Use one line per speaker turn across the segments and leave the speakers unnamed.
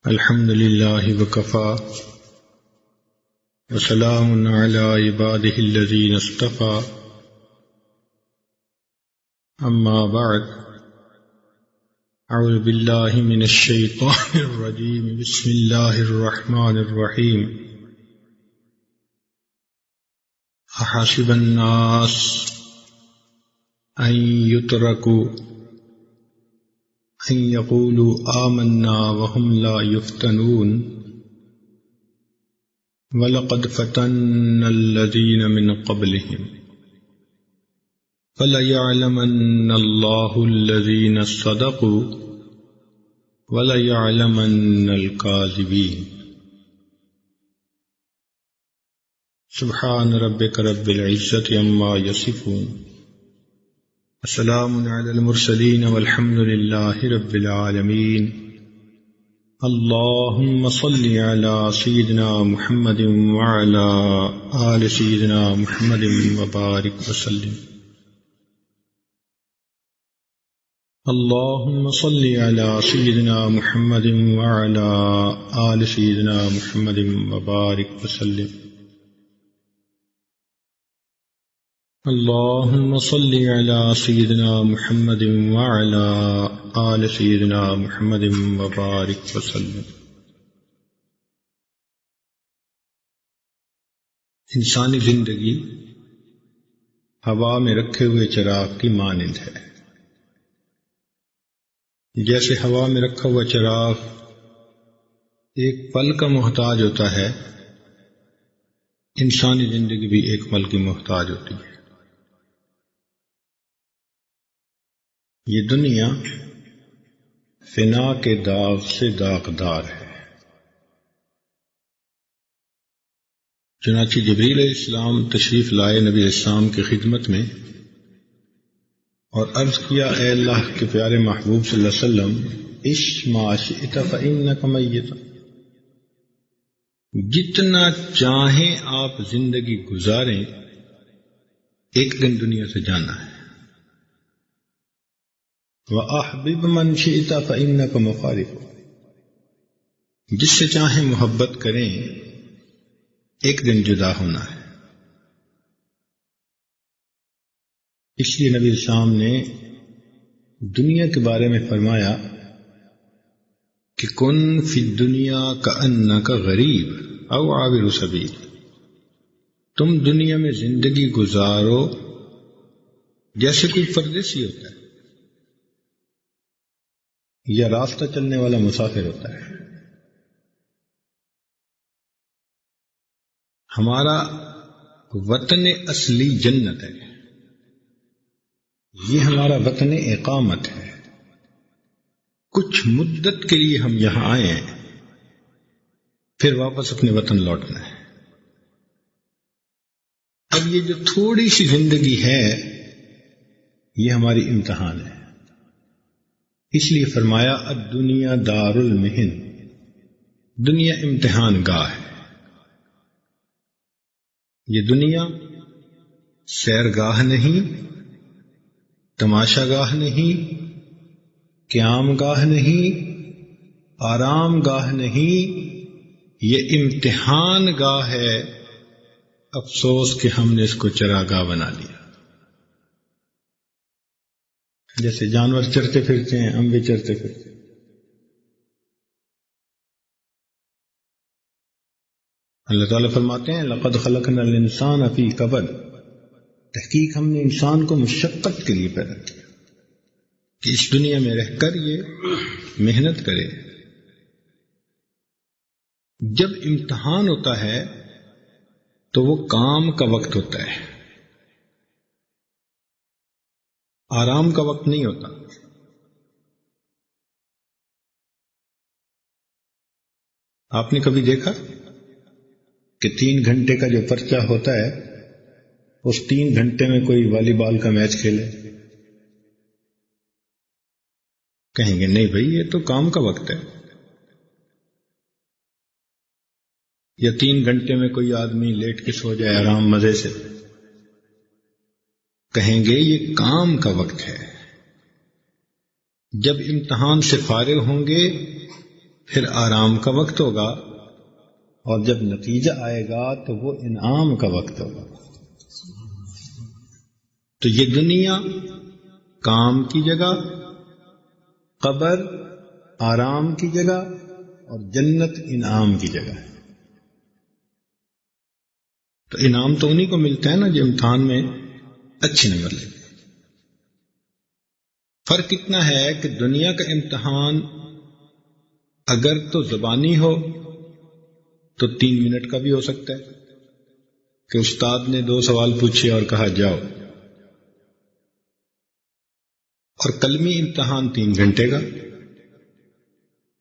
الحمد لله وكفى وسلام على عباده الذين اصطفى أما بعد أعوذ بالله من الشيطان الرجيم بسم الله الرحمن الرحيم أحسب الناس أن يتركوا أن يقولوا آمنا وهم لا يفتنون وَلَقَدْ فَتَنَّا الَّذِينَ مِنْ قَبْلِهِمْ فَلَيَعْلَمَنَّ اللَّهُ الَّذِينَ صَدَقُوا وَلَيَعْلَمَنَّ الْكَاذِبِينَ سبحان ربك رب العزة عما يصفون وسلام على المرسلين والحمد لله رب العالمين اللهم صل على سيدنا محمد وعلى آل سيدنا محمد وبارك وسلم اللهم صل على سيدنا محمد وعلى آل سيدنا محمد وبارك وسلم اللهم صل على سيدنا محمد وعلى آل سيدنا محمد وبارك وسلم انسانی زندگی ہوا میں رکھے ہوئے چراغ کی مانند ہے۔ جیسے ہوا میں رکھا ہوا چراغ ایک پل کا محتاج ہوتا ہے، انسانی زندگی بھی ایک پل کی محتاج ہوتی ہے۔ یہ دنیا فنا کے داغ سے داغدار ہے۔ چنانچہ جبریل علیہ السلام تشریف لائے نبی علیہ السلام کی خدمت میں اور عرض کیا، اے اللہ کے پیارے محبوب صلی اللہ علیہ وسلم، عش ما شئت فإنک میت، جتنا چاہیں آپ زندگی گزاریں، ایک دن دنیا سے جانا ہے۔ وَأَحْبِبْ مَنْ شِئْتَ فَإِنَّكَ مُفَارِقُ، جس سے چاہیں محبت کریں، ایک دن جدا ہونا ہے۔ اس لیے نبی السلام نے دنیا کے بارے میں فرمایا کہ کن فی الدنیا کأنک غریب او عابر سبیل، تم دنیا میں زندگی گزارو جیسے کوئی پردیسی ہوتا ہے یا راستہ چلنے والا مسافر ہوتا ہے۔ ہمارا وطن اصلی جنت ہے، یہ ہمارا وطن اقامت ہے۔ کچھ مدت کے لیے ہم یہاں آئے ہیں، پھر واپس اپنے وطن لوٹنا ہے۔ اب یہ جو تھوڑی سی زندگی ہے، یہ ہماری امتحان ہے۔ اس لیے فرمایا الدنیا دار المحن، دنیا امتحان گاہ ہے۔ یہ دنیا سیرگاہ نہیں، تماشا گاہ نہیں، قیام گاہ نہیں، آرام گاہ نہیں، یہ امتحان گاہ ہے۔ افسوس کہ ہم نے اس کو چراگاہ بنا لیا۔ جیسے جانور چرتے پھرتے ہیں، ہم بھی چرتے پھرتے ہیں۔ اللہ تعالیٰ فرماتے ہیں لَقَدْ خَلَقْنَا الْإِنسَانَ فِي كَبَدٍ، تحقیق ہم نے انسان کو مشقت کے لیے پیدا کیا کہ اس دنیا میں رہ کر یہ محنت کرے۔ جب امتحان ہوتا ہے تو وہ کام کا وقت ہوتا ہے، آرام کا وقت نہیں ہوتا۔ آپ نے کبھی دیکھا کہ 3 گھنٹے کا جو پرچہ ہوتا ہے، اس 3 گھنٹے میں کوئی والی بال کا میچ کھیلے؟ کہیں گے نہیں بھائی، یہ تو کام کا وقت ہے۔ یا 3 گھنٹے میں کوئی آدمی لیٹ کے سو جائے آرام مزے سے، کہیں گے یہ کام کا وقت ہے۔ جب امتحان سے فارغ ہوں گے پھر آرام کا وقت ہوگا، اور جب نتیجہ آئے گا تو وہ انعام کا وقت ہوگا۔ تو یہ دنیا کام کی جگہ، قبر آرام کی جگہ، اور جنت انعام کی جگہ ہے۔ تو انعام تو انہی کو ملتا ہے نا جو امتحان میں اچھے نمبر لیتے۔ فرق اتنا ہے کہ دنیا کا امتحان اگر تو زبانی ہو تو 3 منٹ کا بھی ہو سکتا ہے کہ استاد نے 2 سوال پوچھے اور کہا جاؤ، اور قلمی امتحان 3 گھنٹے کا،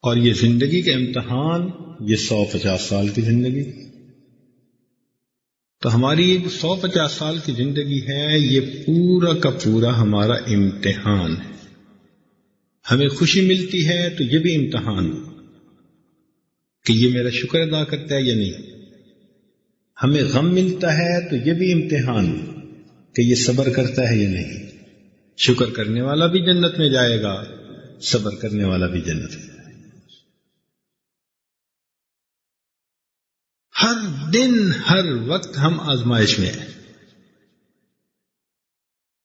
اور یہ زندگی کا امتحان یہ 150 سال کی زندگی۔ تو ہماری 150 سال کی زندگی ہے، یہ پورا کا پورا ہمارا امتحان ہے۔ ہمیں خوشی ملتی ہے تو یہ بھی امتحان کہ یہ میرا شکر ادا کرتا ہے یا نہیں۔ ہمیں غم ملتا ہے تو یہ بھی امتحان کہ یہ صبر کرتا ہے یا نہیں۔ شکر کرنے والا بھی جنت میں جائے گا، صبر کرنے والا بھی جنت میں جائے گا۔ ہر دن ہر وقت ہم آزمائش میں ہیں،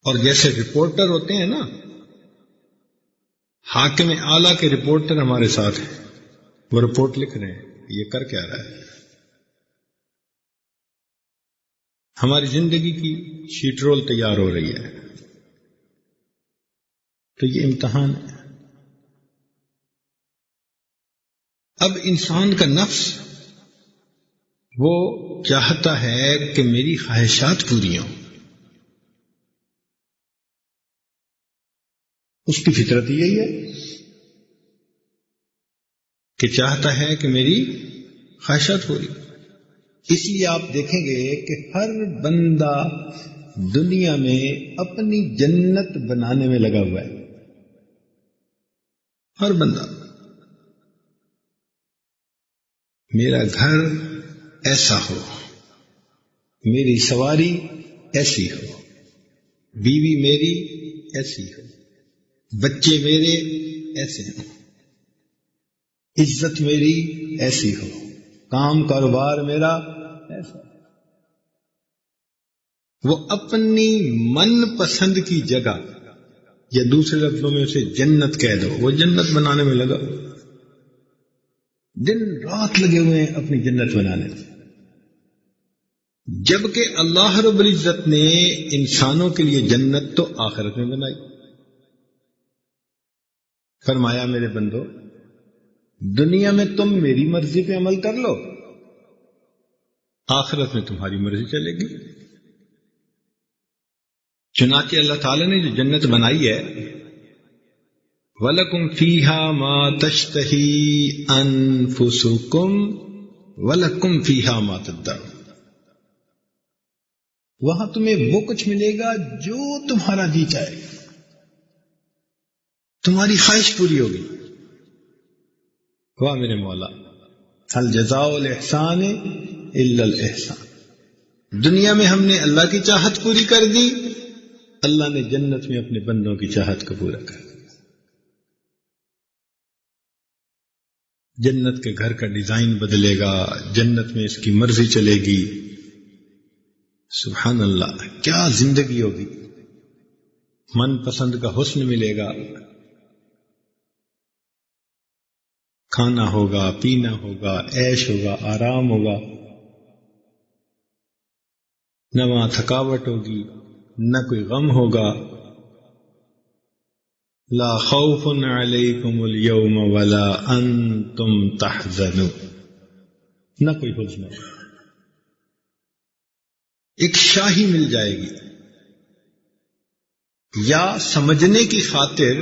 اور جیسے رپورٹر ہوتے ہیں نا، حاکم اعلیٰ کے رپورٹر ہمارے ساتھ ہیں، وہ رپورٹ لکھ رہے ہیں یہ کر کیا رہا ہے۔ ہماری زندگی کی شیٹ رول تیار ہو رہی ہے، تو یہ امتحان ہے۔ اب انسان کا نفس وہ چاہتا ہے کہ میری خواہشات پوری ہوں، اس کی فطرت یہی ہے کہ چاہتا ہے کہ میری خواہشات پوری۔ اس لیے آپ دیکھیں گے کہ ہر بندہ دنیا میں اپنی جنت بنانے میں لگا ہوا ہے، ہر بندہ۔ میرا گھر ایسا ہو، میری سواری ایسی ہو، بیوی میری ایسی ہو، بچے میرے ایسے ہوں، عزت میری ایسی ہو، کام کاروبار میرا ایسا۔ وہ اپنی من پسند کی جگہ، یا دوسرے لفظوں میں اسے جنت کہہ دو، وہ جنت بنانے میں لگا، دن رات لگے ہوئے ہیں اپنی جنت بنانے میں۔ جبکہ اللہ رب العزت نے انسانوں کے لیے جنت تو آخرت میں بنائی۔ فرمایا میرے بندو، دنیا میں تم میری مرضی پہ عمل کر لو، آخرت میں تمہاری مرضی چلے گی۔ چنانچہ اللہ تعالیٰ نے جو جنت بنائی ہے، وَلَكُمْ فِيهَا مَا تَشْتَهِي أَنفُسُكُمْ وَلَكُمْ فِيهَا مَا تَدَّعُونَ، وہاں تمہیں وہ کچھ ملے گا جو تمہارا جی چاہے، تمہاری خواہش پوری ہوگی۔ واہ میرے مولا، هَلْ جَزَاءُ الْإِحْسَانِ إِلَّا الْإِحْسَانُ۔ دنیا میں ہم نے اللہ کی چاہت پوری کر دی، اللہ نے جنت میں اپنے بندوں کی چاہت کو پورا کر دیا۔ جنت کے گھر کا ڈیزائن بدلے گا، جنت میں اس کی مرضی چلے گی۔ سبحان اللہ، کیا زندگی ہوگی، من پسند کا حسن ملے گا، کھانا ہوگا، پینا ہوگا، عیش ہوگا، آرام ہوگا، نہ وہاں تھکاوٹ ہوگی، نہ کوئی غم ہوگا۔ لا خوف علیکم اليوم ولا انتم تحزنون، نہ کوئی حزن ہوگا، ایک شاہی مل جائے گی۔ یا سمجھنے کی خاطر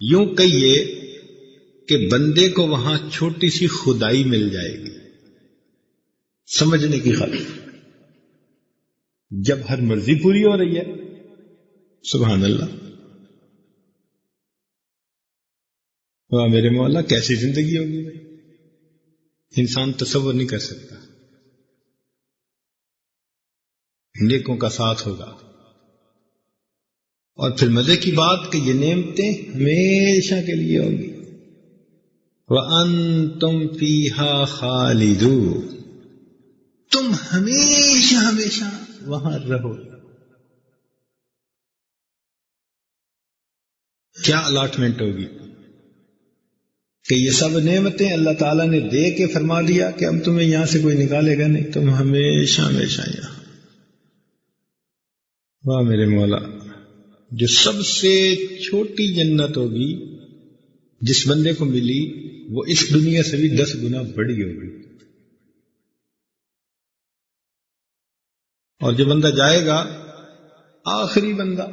یوں کہیے کہ بندے کو وہاں چھوٹی سی خدائی مل جائے گی، سمجھنے کی خاطر، جب ہر مرضی پوری ہو رہی ہے۔ سبحان اللہ، واہ میرے مولا، کیسی زندگی ہوگی، انسان تصور نہیں کر سکتا۔ نیکوں کا ساتھ ہوگا، اور پھر مزے کی بات کہ یہ نعمتیں ہمیشہ کے لیے ہوگی، وَأَنْتُمْ فِيهَا خَالِدُونَ، تم ہمیشہ ہمیشہ وہاں رہو۔ کیا الاٹمنٹ ہوگی کہ یہ سب نعمتیں اللہ تعالیٰ نے دے کے فرما دیا کہ اب تمہیں یہاں سے کوئی نکالے گا نہیں، تم ہمیشہ ہمیشہ یہاں۔ واہ میرے مولا، جو سب سے چھوٹی جنت ہوگی جس بندے کو ملی وہ اس دنیا سے بھی 10 گنا بڑی ہوگی، اور جو بندہ جائے گا آخری بندہ،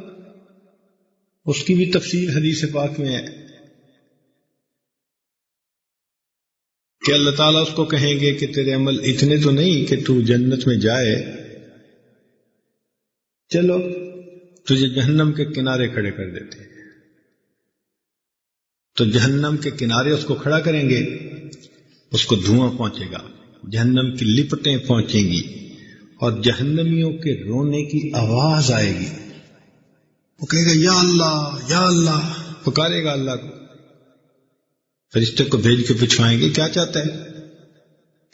اس کی بھی تفصیل حدیث پاک میں ہے کہ اللہ تعالیٰ اس کو کہیں گے کہ تیرے عمل اتنے تو نہیں کہ تو جنت میں جائے، چلو تجھے جہنم کے کنارے کھڑے کر دیتے ہیں۔ تو جہنم کے کنارے اس کو کھڑا کریں گے، اس کو دھواں پہنچے گا، جہنم کی لپٹیں پہنچیں گی، اور جہنمیوں کے رونے کی آواز آئے گی۔ وہ کہے گا یا اللہ یا اللہ، پکارے گا اللہ کو، فرشتے کو بھیج کے پوچھوائیں گے کیا چاہتا ہے،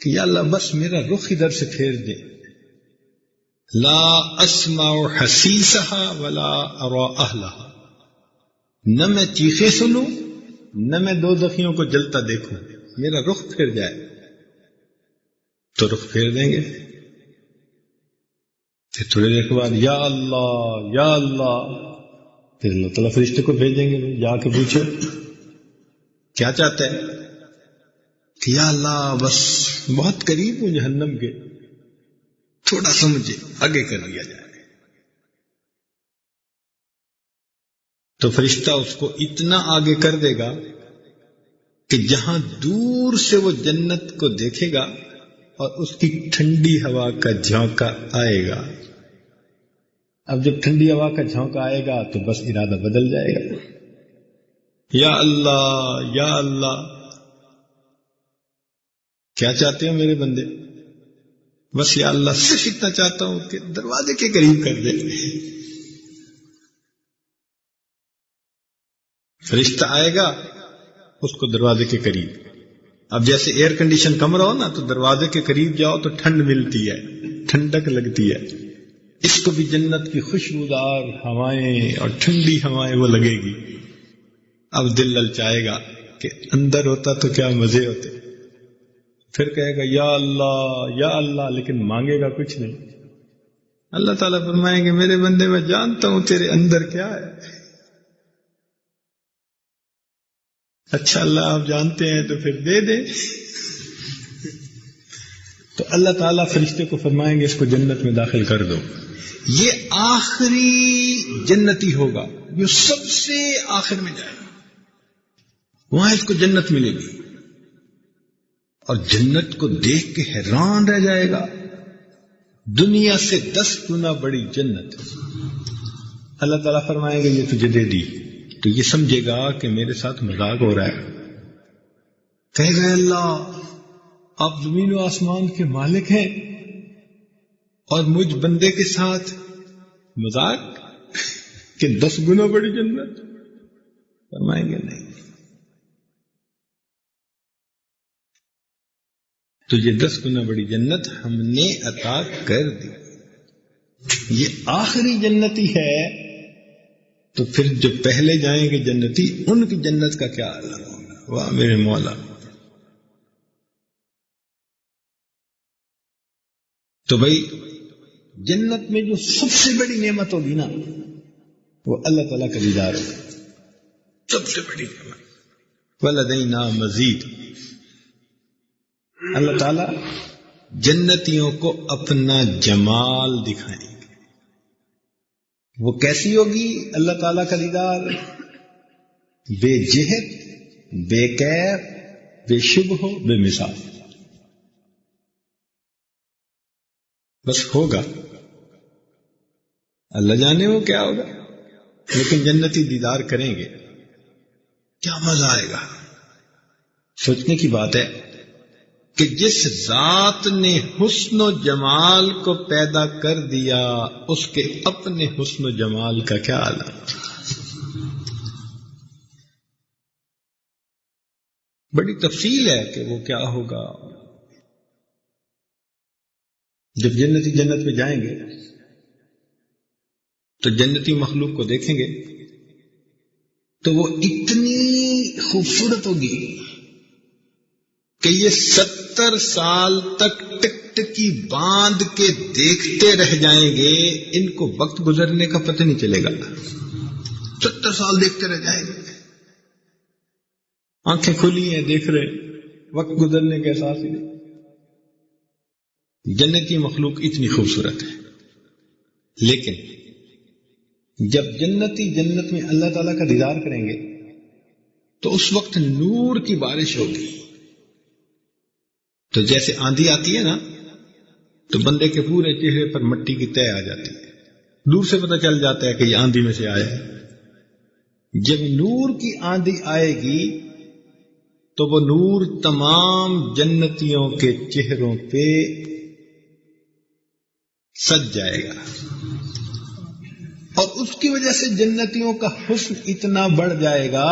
کہ یا اللہ بس میرا رخ ادھر سے پھیر دے، لا اسمع حسیسها ولا ارى اهلها، نہ میں چیخیں سنوں نہ میں دوزخیوں کو جلتا دیکھوں، میرا رخ پھر جائے۔ تو رخ پھیر دیں گے، پھر تھوڑی دیر کے بعد یا اللہ یا اللہ، پھر اللہ تعالیٰ فرشتے کو بھیجیں گے جا کے پوچھو کیا چاہتا ہے، کہ یا اللہ بس بہت قریب ہوں جہنم کے، تھوڑا سا مجھے آگے کر دیا جائے۔ تو فرشتہ اس کو اتنا آگے کر دے گا کہ جہاں دور سے وہ جنت کو دیکھے گا اور اس کی ٹھنڈی ہوا کا جھونکا آئے گا۔ اب جب ٹھنڈی ہوا کا جھونکا آئے گا تو بس ارادہ بدل جائے گا، یا اللہ یا اللہ، کیا چاہتے ہو میرے بندے؟ بس یا اللہ صرف اتنا چاہتا ہوں کہ دروازے کے قریب کر دے۔ فرشتہ آئے گا اس کو دروازے کے قریب، اب جیسے ایئر کنڈیشن کمرہ ہو نا تو دروازے کے قریب جاؤ تو ٹھنڈ ملتی ہے، ٹھنڈک لگتی ہے، اس کو بھی جنت کی خوشبودار ہوائیں اور ٹھنڈی ہوائیں وہ لگے گی۔ اب دل للچائے گا کہ اندر ہوتا تو کیا مزے ہوتے، پھر کہے گا یا اللہ، لیکن مانگے گا کچھ نہیں۔ اللہ تعالیٰ فرمائیں گے میرے بندے میں جانتا ہوں تیرے اندر کیا ہے۔ اچھا اللہ آپ جانتے ہیں تو پھر دے دیں۔ تو اللہ تعالیٰ فرشتے کو فرمائیں گے اس کو جنت میں داخل کر دو۔ یہ آخری جنتی ہوگا جو سب سے آخر میں جائے گا، وہاں اس کو جنت ملے گی، اور جنت کو دیکھ کے حیران رہ جائے گا، دنیا سے 10 گنا بڑی جنت۔ اللہ تعالیٰ فرمائیں گے یہ تجھے دے دی، تو یہ سمجھے گا کہ میرے ساتھ مذاق ہو رہا ہے، کہے گا اللہ آپ زمین و آسمان کے مالک ہیں اور مجھ بندے کے ساتھ مذاق کہ 10 گنا بڑی جنت؟ فرمائیں گے نہیں، تجھے 10 گنا بڑی جنت ہم نے عطا کر دی، یہ آخری جنتی ہے۔ تو پھر جو پہلے جائیں گے جنتی ان کی جنت کا کیا عالم ہوگا؟ واہ میرے مولا۔ تو بھائی جنت میں جو سب سے بڑی نعمت ہوگی نا وہ اللہ تعالیٰ کا دیدار ہوگا، سب سے بڑی نعمت۔ وَلَدَيْنَا مزید، اللہ تعالیٰ جنتیوں کو اپنا جمال دکھائیں گے۔ وہ کیسی ہوگی اللہ تعالیٰ کا دیدار؟ بے جہت، بے کیف، بے شبہ، بے مثال، بس ہوگا، اللہ جانے وہ کیا ہوگا، لیکن جنتی دیدار کریں گے، کیا مزہ آئے گا۔ سوچنے کی بات ہے کہ جس ذات نے حسن و جمال کو پیدا کر دیا اس کے اپنے حسن و جمال کا کیا عالم۔ بڑی تفصیل ہے کہ وہ کیا ہوگا. جب جنتی جنت میں جائیں گے تو جنتی مخلوق کو دیکھیں گے تو وہ اتنی خوبصورت ہوگی کہ یہ 70 سال تک ٹک ٹکی باندھ کے دیکھتے رہ جائیں گے. ان کو وقت گزرنے کا پتہ نہیں چلے گا. 70 سال دیکھتے رہ جائیں گے. آنکھیں کھلی ہیں، دیکھ رہے، وقت گزرنے کا احساس ہی نہیں. جنتی مخلوق اتنی خوبصورت ہے. لیکن جب جنتی جنت میں اللہ تعالیٰ کا دیدار کریں گے تو اس وقت نور کی بارش ہوگی. تو جیسے آندھی آتی ہے نا تو بندے کے پورے چہرے پر مٹی کی تہ آ جاتی ہے. دور سے پتہ چل جاتا ہے کہ یہ آندھی میں سے آیا ہے. جب نور کی آندھی آئے گی تو وہ نور تمام جنتیوں کے چہروں پہ سج جائے گا، اور اس کی وجہ سے جنتیوں کا حسن اتنا بڑھ جائے گا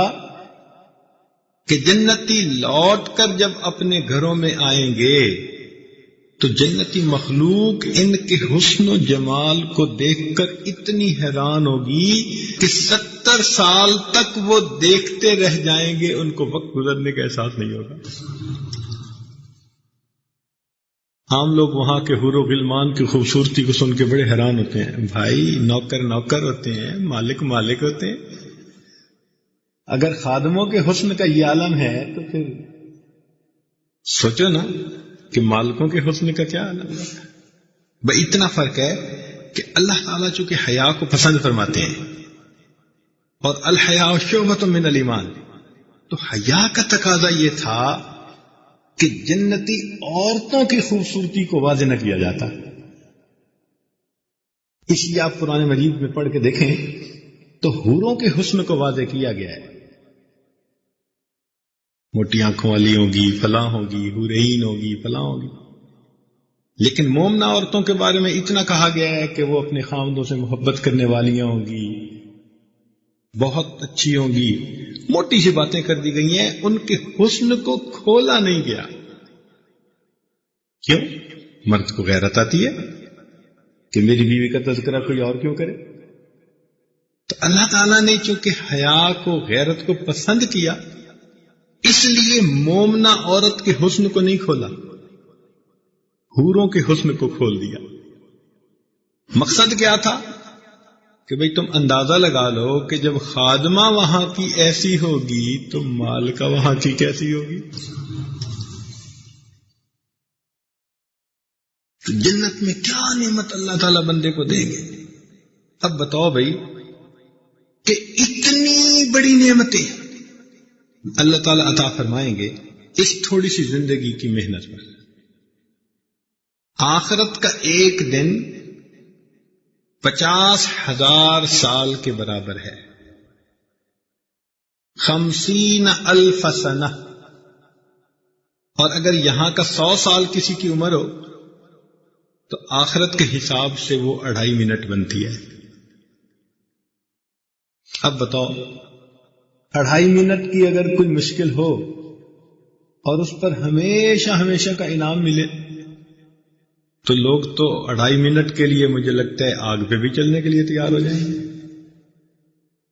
کہ جنتی لوٹ کر جب اپنے گھروں میں آئیں گے تو جنتی مخلوق ان کے حسن و جمال کو دیکھ کر اتنی حیران ہوگی کہ 70 سال تک وہ دیکھتے رہ جائیں گے. ان کو وقت گزرنے کا احساس نہیں ہوگا. عام لوگ وہاں کے حور و غلمان کی خوبصورتی کو سن کے بڑے حیران ہوتے ہیں. بھائی نوکر نوکر ہوتے ہیں، مالک مالک ہوتے ہیں. اگر خادموں کے حسن کا یہ عالم ہے تو پھر سوچو نا کہ مالکوں کے حسن کا کیا عالم ہے. بھائی اتنا فرق ہے کہ اللہ تعالیٰ چونکہ حیا کو پسند فرماتے ہیں، اور الحیاء شعبۃ من الایمان، تو حیا کا تقاضا یہ تھا کہ جنتی عورتوں کی خوبصورتی کو واضح نہ کیا جاتا. اس لیے آپ قرآن مجید میں پڑھ کے دیکھیں تو حوروں کے حسن کو واضح کیا گیا ہے. موٹی آنکھوں والی ہوگی، فلاں ہوگی، حورین ہوگی، فلاں ہوگی. لیکن مومنہ عورتوں کے بارے میں اتنا کہا گیا ہے کہ وہ اپنے خاوندوں سے محبت کرنے والیاں ہوں گی، بہت اچھی ہوں گی. موٹی سی باتیں کر دی گئی ہیں، ان کے حسن کو کھولا نہیں گیا. کیوں؟ مرد کو غیرت آتی ہے کہ میری بیوی کا تذکرہ کوئی اور کیوں کرے. تو اللہ تعالیٰ نے چونکہ حیا کو، غیرت کو پسند کیا، اس لیے مومنہ عورت کے حسن کو نہیں کھولا، حوروں کے حسن کو کھول دیا. مقصد کیا تھا کہ بھئی تم اندازہ لگا لو کہ جب خادمہ وہاں کی ایسی ہوگی تو مالکہ وہاں کی کیسی ہوگی. تو جنت میں کیا نعمت اللہ تعالیٰ بندے کو دیں گے. اب بتاؤ بھئی کہ اتنی بڑی نعمتیں اللہ تعالیٰ عطا فرمائیں گے اس تھوڑی سی زندگی کی محنت پر. آخرت کا ایک دن 50,000 سال کے برابر ہے. 50,000 سنہ. اور اگر یہاں کا 100 سال کسی کی عمر ہو تو آخرت کے حساب سے وہ 2.5 منٹ بنتی ہے. اب بتاؤ 2.5 منٹ کی اگر کوئی مشکل ہو اور اس پر ہمیشہ ہمیشہ کا انعام ملے تو لوگ تو 2.5 منٹ کے لیے مجھے لگتا ہے آگ پہ بھی چلنے کے لیے تیار ہو جائیں گے.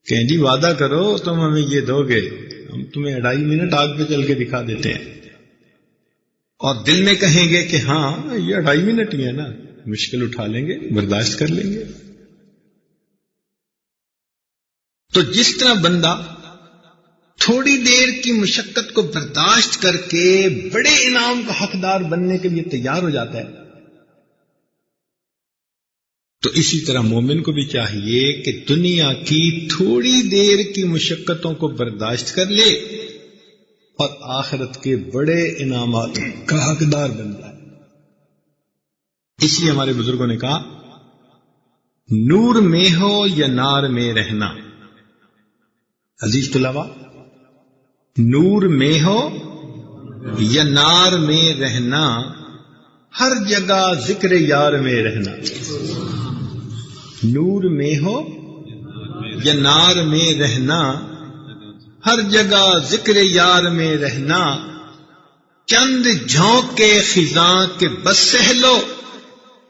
کہیں جی وعدہ کرو تم ہمیں یہ دو گے، ہم تمہیں 2.5 منٹ آگ پہ چل کے دکھا دیتے ہیں. اور دل میں کہیں گے کہ ہاں یہ 2.5 منٹ ہی ہے نا، مشکل اٹھا لیں گے، برداشت کر لیں گے. تو جس طرح بندہ تھوڑی دیر کی مشقت کو برداشت کر کے بڑے انعام کا حقدار بننے کے لیے تیار ہو جاتا ہے، تو اسی طرح مومن کو بھی چاہیے کہ دنیا کی تھوڑی دیر کی مشقتوں کو برداشت کر لے اور آخرت کے بڑے انعامات کا حقدار بن جائے. اس لیے ہمارے بزرگوں نے کہا نور میں ہو یا نار میں رہنا. عزیز طلباء، نور میں ہو یا نار میں رہنا، ہر جگہ ذکر یار میں رہنا. نور میں ہو یا نار میں رہنا، ہر جگہ ذکر یار میں رہنا، چند جھونکے خزاں کے بس سہ لو،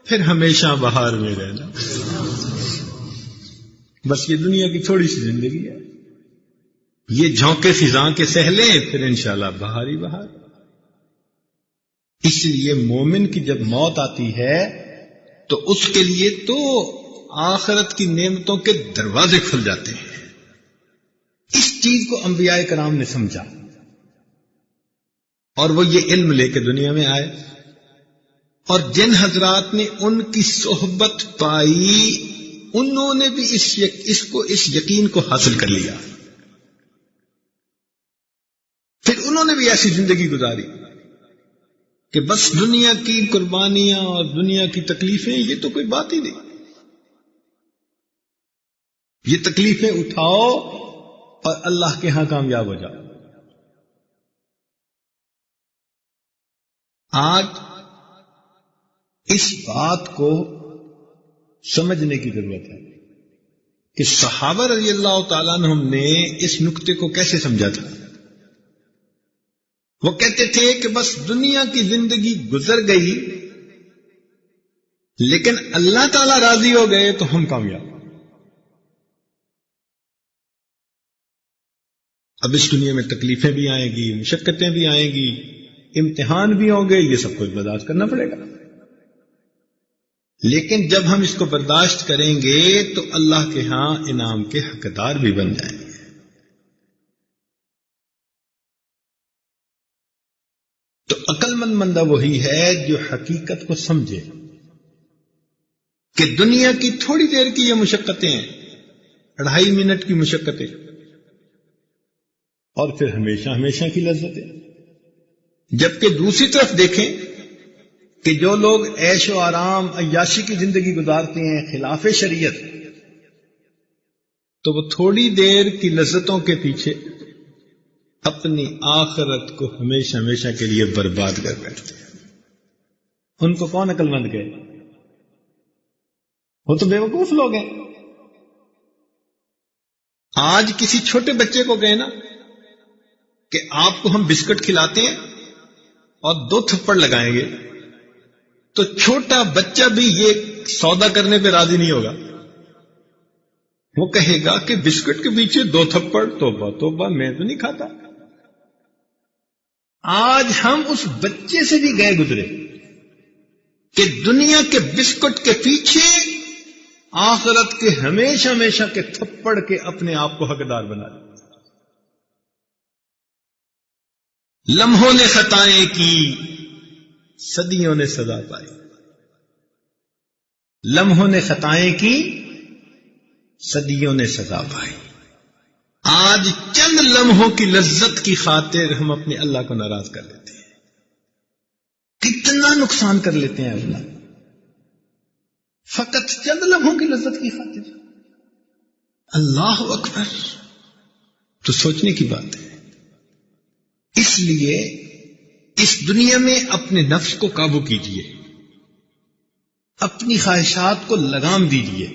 پھر ہمیشہ بہار میں رہنا۔ بس یہ دنیا کی تھوڑی سی زندگی ہے، یہ جھونکے خزاں کے سہ لیں، پھر انشاءاللہ بہار ہی بہار۔ اس لیے مومن کی جب موت آتی ہے تو اس کے لیے تو آخرت کی نعمتوں کے دروازے کھل جاتے ہیں۔ اس چیز کو انبیاء کرام نے سمجھا اور وہ یہ علم لے کے دنیا میں آئے، اور جن حضرات نے ان کی صحبت پائی انہوں نے بھی اس یقین کو حاصل کر لیا، پھر انہوں نے بھی ایسی زندگی گزاری کہ بس دنیا کی قربانیاں اور دنیا کی تکلیفیں یہ تو کوئی بات ہی نہیں، یہ تکلیفیں اٹھاؤ اور اللہ کے ہاں کامیاب ہو جاؤ۔ آج اس بات کو سمجھنے کی ضرورت ہے کہ صحابہ رضی اللہ تعالیٰ عنہم نے اس نقطے کو کیسے سمجھا تھا۔ وہ کہتے تھے کہ بس دنیا کی زندگی گزر گئی لیکن اللہ تعالیٰ راضی ہو گئے تو ہم کامیاب۔ اب اس دنیا میں تکلیفیں بھی آئیں گی، مشقتیں بھی آئیں گی، امتحان بھی ہوں گے، یہ سب کچھ برداشت کرنا پڑے گا، لیکن جب ہم اس کو برداشت کریں گے تو اللہ کے ہاں انعام کے حقدار بھی بن جائیں گے۔ تو عقل مند بندہ وہی ہے جو حقیقت کو سمجھے کہ دنیا کی تھوڑی دیر کی یہ مشقتیں ہیں، 2.5 منٹ کی مشقتیں، اور پھر ہمیشہ ہمیشہ کی لذتیں۔ جبکہ دوسری طرف دیکھیں کہ جو لوگ عیش و آرام عیاشی کی زندگی گزارتے ہیں خلاف شریعت، تو وہ تھوڑی دیر کی لذتوں کے پیچھے اپنی آخرت کو ہمیشہ ہمیشہ کے لیے برباد کر بیٹھتے ہیں۔ ان کو کون عقل مند کہے؟ وہ تو بے وقوف لوگ ہیں۔ آج کسی چھوٹے بچے کو کہنا کہ آپ کو ہم بسکٹ کھلاتے ہیں اور 2 تھپڑ لگائیں گے، تو چھوٹا بچہ بھی یہ سودا کرنے پہ راضی نہیں ہوگا۔ وہ کہے گا کہ بسکٹ کے پیچھے 2 تھپڑ، توبہ توبہ، میں تو نہیں کھاتا۔ آج ہم اس بچے سے بھی گئے گزرے کہ دنیا کے بسکٹ کے پیچھے آخرت کے ہمیشہ ہمیشہ کے تھپڑ کے اپنے آپ کو حقدار بنا لیا۔ لمحوں نے خطائیں کی، صدیوں نے سزا پائی۔ لمحوں نے خطائیں کی، صدیوں نے سزا پائی۔ آج چند لمحوں کی لذت کی خاطر ہم اپنے اللہ کو ناراض کر لیتے ہیں، کتنا نقصان کر لیتے ہیں اللہ، فقط چند لمحوں کی لذت کی خاطر۔ اللہ اکبر، تو سوچنے کی بات ہے۔ اس لیے اس دنیا میں اپنے نفس کو قابو کیجیے، اپنی خواہشات کو لگام دیجیے،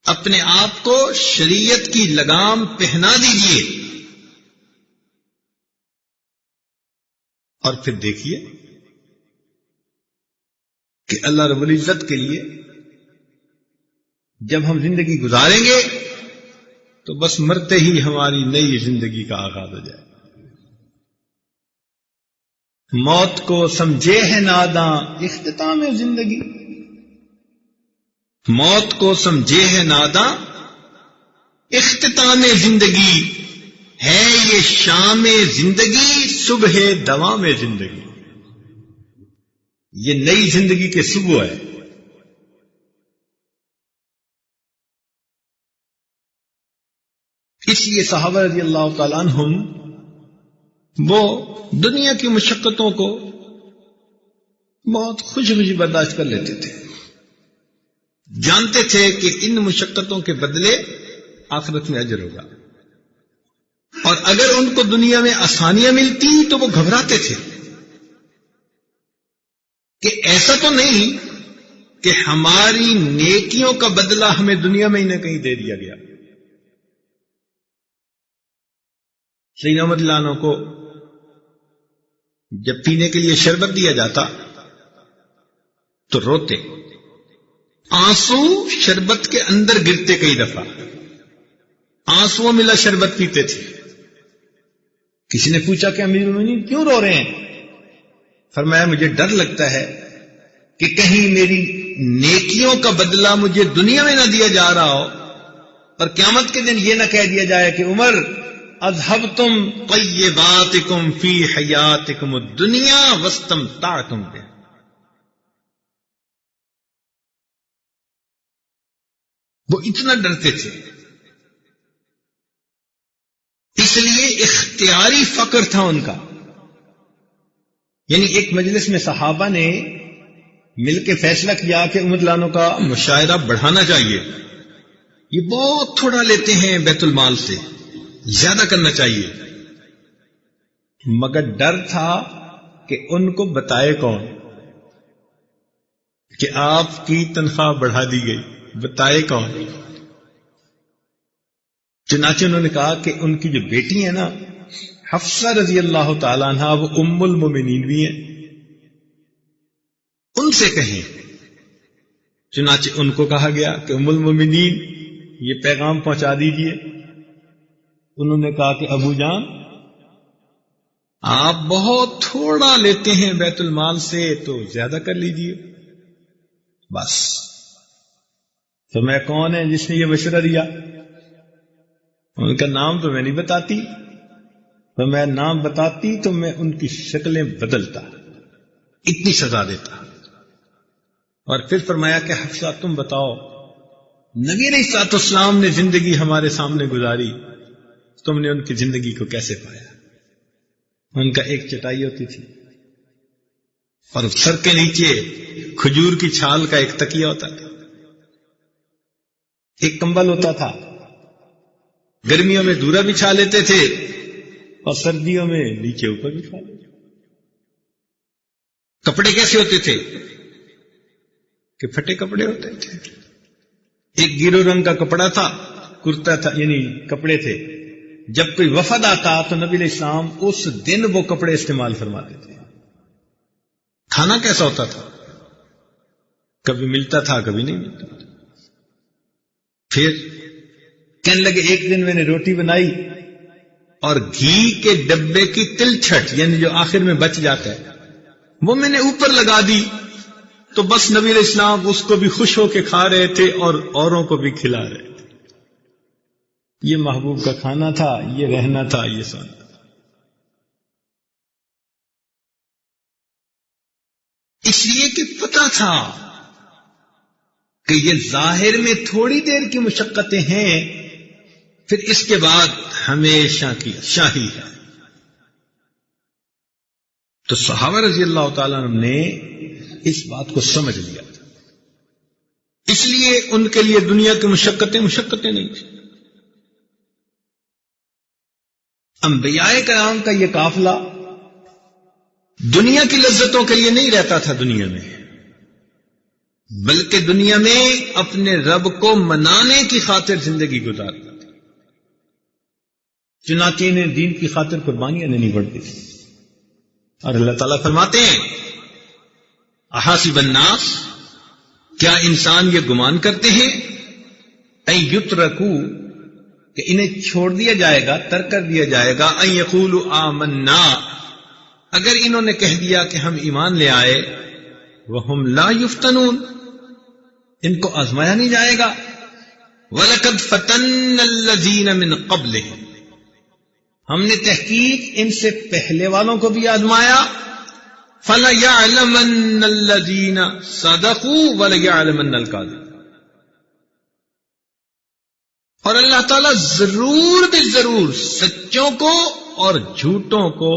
اپنے آپ کو شریعت کی لگام پہنا دیجیے، اور پھر دیکھیے کہ اللہ رب العزت کے لیے جب ہم زندگی گزاریں گے تو بس مرتے ہی ہماری نئی زندگی کا آغاز ہو جائے۔ موت کو سمجھے ہے ناداں اختتام زندگی، موت کو سمجھے ہے ناداں اختتام زندگی، ہے یہ شام زندگی صبح دوام زندگی۔ یہ نئی زندگی کے صبح ہے۔ اس لیے صحابہ رضی اللہ تعالیٰ عنہم وہ دنیا کی مشقتوں کو بہت خوشی خوشی برداشت کر لیتے تھے، جانتے تھے کہ ان مشقتوں کے بدلے آخرت میں اجر ہوگا، اور اگر ان کو دنیا میں آسانیاں ملتی تو وہ گھبراتے تھے کہ ایسا تو نہیں کہ ہماری نیکیوں کا بدلہ ہمیں دنیا میں ہی نہ کہیں دے دیا گیا۔ سیدنا عمر رضی اللہ عنہ کو جب پینے کے لیے شربت دیا جاتا تو روتے، آنسو شربت کے اندر گرتے، کئی دفعہ آنسو ملا شربت پیتے تھے۔ کسی نے پوچھا کہ امیر المومنین کیوں رو رہے ہیں؟ فرمایا مجھے ڈر لگتا ہے کہ کہیں میری نیکیوں کا بدلہ مجھے دنیا میں نہ دیا جا رہا ہو اور قیامت کے دن یہ نہ کہہ دیا جائے کہ عمر اذهبتم طیباتکم فی حیاتکم الدنیا واستمتعتم بها۔ وہ اتنا ڈرتے تھے، اس لیے اختیاری فقر تھا ان کا۔ یعنی ایک مجلس میں صحابہ نے مل کے فیصلہ کیا کہ عمر لانوں کا مشاعرہ بڑھانا چاہیے، یہ بہت تھوڑا لیتے ہیں بیت المال سے، زیادہ کرنا چاہیے۔ مگر ڈر تھا کہ ان کو بتائے کون کہ آپ کی تنخواہ بڑھا دی گئی، بتائے کون؟ چنانچہ انہوں نے کہا کہ ان کی جو بیٹی ہے نا حفصہ رضی اللہ تعالیٰ عنہ، وہ ام المومنین بھی ہیں، ان سے کہیں۔ چنانچہ ان کو کہا گیا کہ ام المومنین یہ پیغام پہنچا دیجئے۔ انہوں نے کہا کہ ابو جان آپ بہت تھوڑا لیتے ہیں بیت المال سے، تو زیادہ کر لیجئے بس۔ تو میں کون ہے جس نے یہ مشورہ دیا؟ ان کا نام تو میں نہیں بتاتی، تو میں نام بتاتی تو میں ان کی شکلیں بدلتا، اتنی سزا دیتا۔ اور پھر فرمایا کہ حفصہ تم بتاؤ، نبی علیہ الصلوۃ والسلام نے زندگی ہمارے سامنے گزاری، تم نے ان کی زندگی کو کیسے پایا؟ ان کا ایک چٹائی ہوتی تھی اور سر کے نیچے کھجور کی چھال کا ایک تکیہ ہوتا تھا، ایک کمبل ہوتا تھا، گرمیوں میں دورا بچھا لیتے تھے اور سردیوں میں نیچے اوپر بچھا لیتے۔ کپڑے کیسے ہوتے تھے کہ پھٹے کپڑے ہوتے تھے، ایک گیرو رنگ کا کپڑا تھا، کرتا تھا، یعنی کپڑے تھے۔ جب کوئی وفد آتا تو نبی علیہ السلام اس دن وہ کپڑے استعمال فرماتے تھے۔ کھانا کیسا ہوتا تھا؟ کبھی ملتا تھا، کبھی نہیں ملتا تھا۔ پھر کہنے لگے ایک دن میں نے روٹی بنائی اور گھی کے ڈبے کی تلچھٹ، یعنی جو آخر میں بچ جاتا ہے، وہ میں نے اوپر لگا دی، تو بس نبی علیہ السلام اس کو بھی خوش ہو کے کھا رہے تھے اور اوروں کو بھی کھلا رہے تھے۔ یہ محبوب کا کھانا تھا، یہ رہنا تھا، یہ سونا تھا۔ اس لیے کہ پتا تھا کہ یہ ظاہر میں تھوڑی دیر کی مشقتیں ہیں، پھر اس کے بعد ہمیشہ کی شاہی ہے۔ تو صحابہ رضی اللہ تعالیٰ عنہ نے اس بات کو سمجھ لیا تھا، اس لیے ان کے لیے دنیا کی مشقتیں نہیں تھیں۔ انبیاء کرام کا یہ قافلہ دنیا کی لذتوں کے لیے نہیں رہتا تھا دنیا میں، بلکہ دنیا میں اپنے رب کو منانے کی خاطر زندگی گزارتا تھا۔ چنانچہ انہیں دین کی خاطر قربانیاں دینی پڑتی تھی۔ اور اللہ تعالیٰ فرماتے ہیں احاسب الناس، کیا انسان یہ گمان کرتے ہیں ان یترکو، کہ انہیں چھوڑ دیا جائے گا، ترک کر دیا جائے گا، ان یقولوا آمنا، اگر انہوں نے کہہ دیا کہ ہم ایمان لے آئے، وہم لا یفتنون، ان کو آزمایا نہیں جائے گا، وَلَقَدْ فَتَنَّ الَّذِينَ مِن قَبْلِهِمْ، ہم نے تحقیق ان سے پہلے والوں کو بھی آزمایا، فَلَيَعْلَمَنَّ الَّذِينَ صَدَقُوا وَلَيَعْلَمَنَّ الْكَاذِبِينَ، اور اللہ تعالیٰ ضرور بھی ضرور سچوں کو اور جھوٹوں کو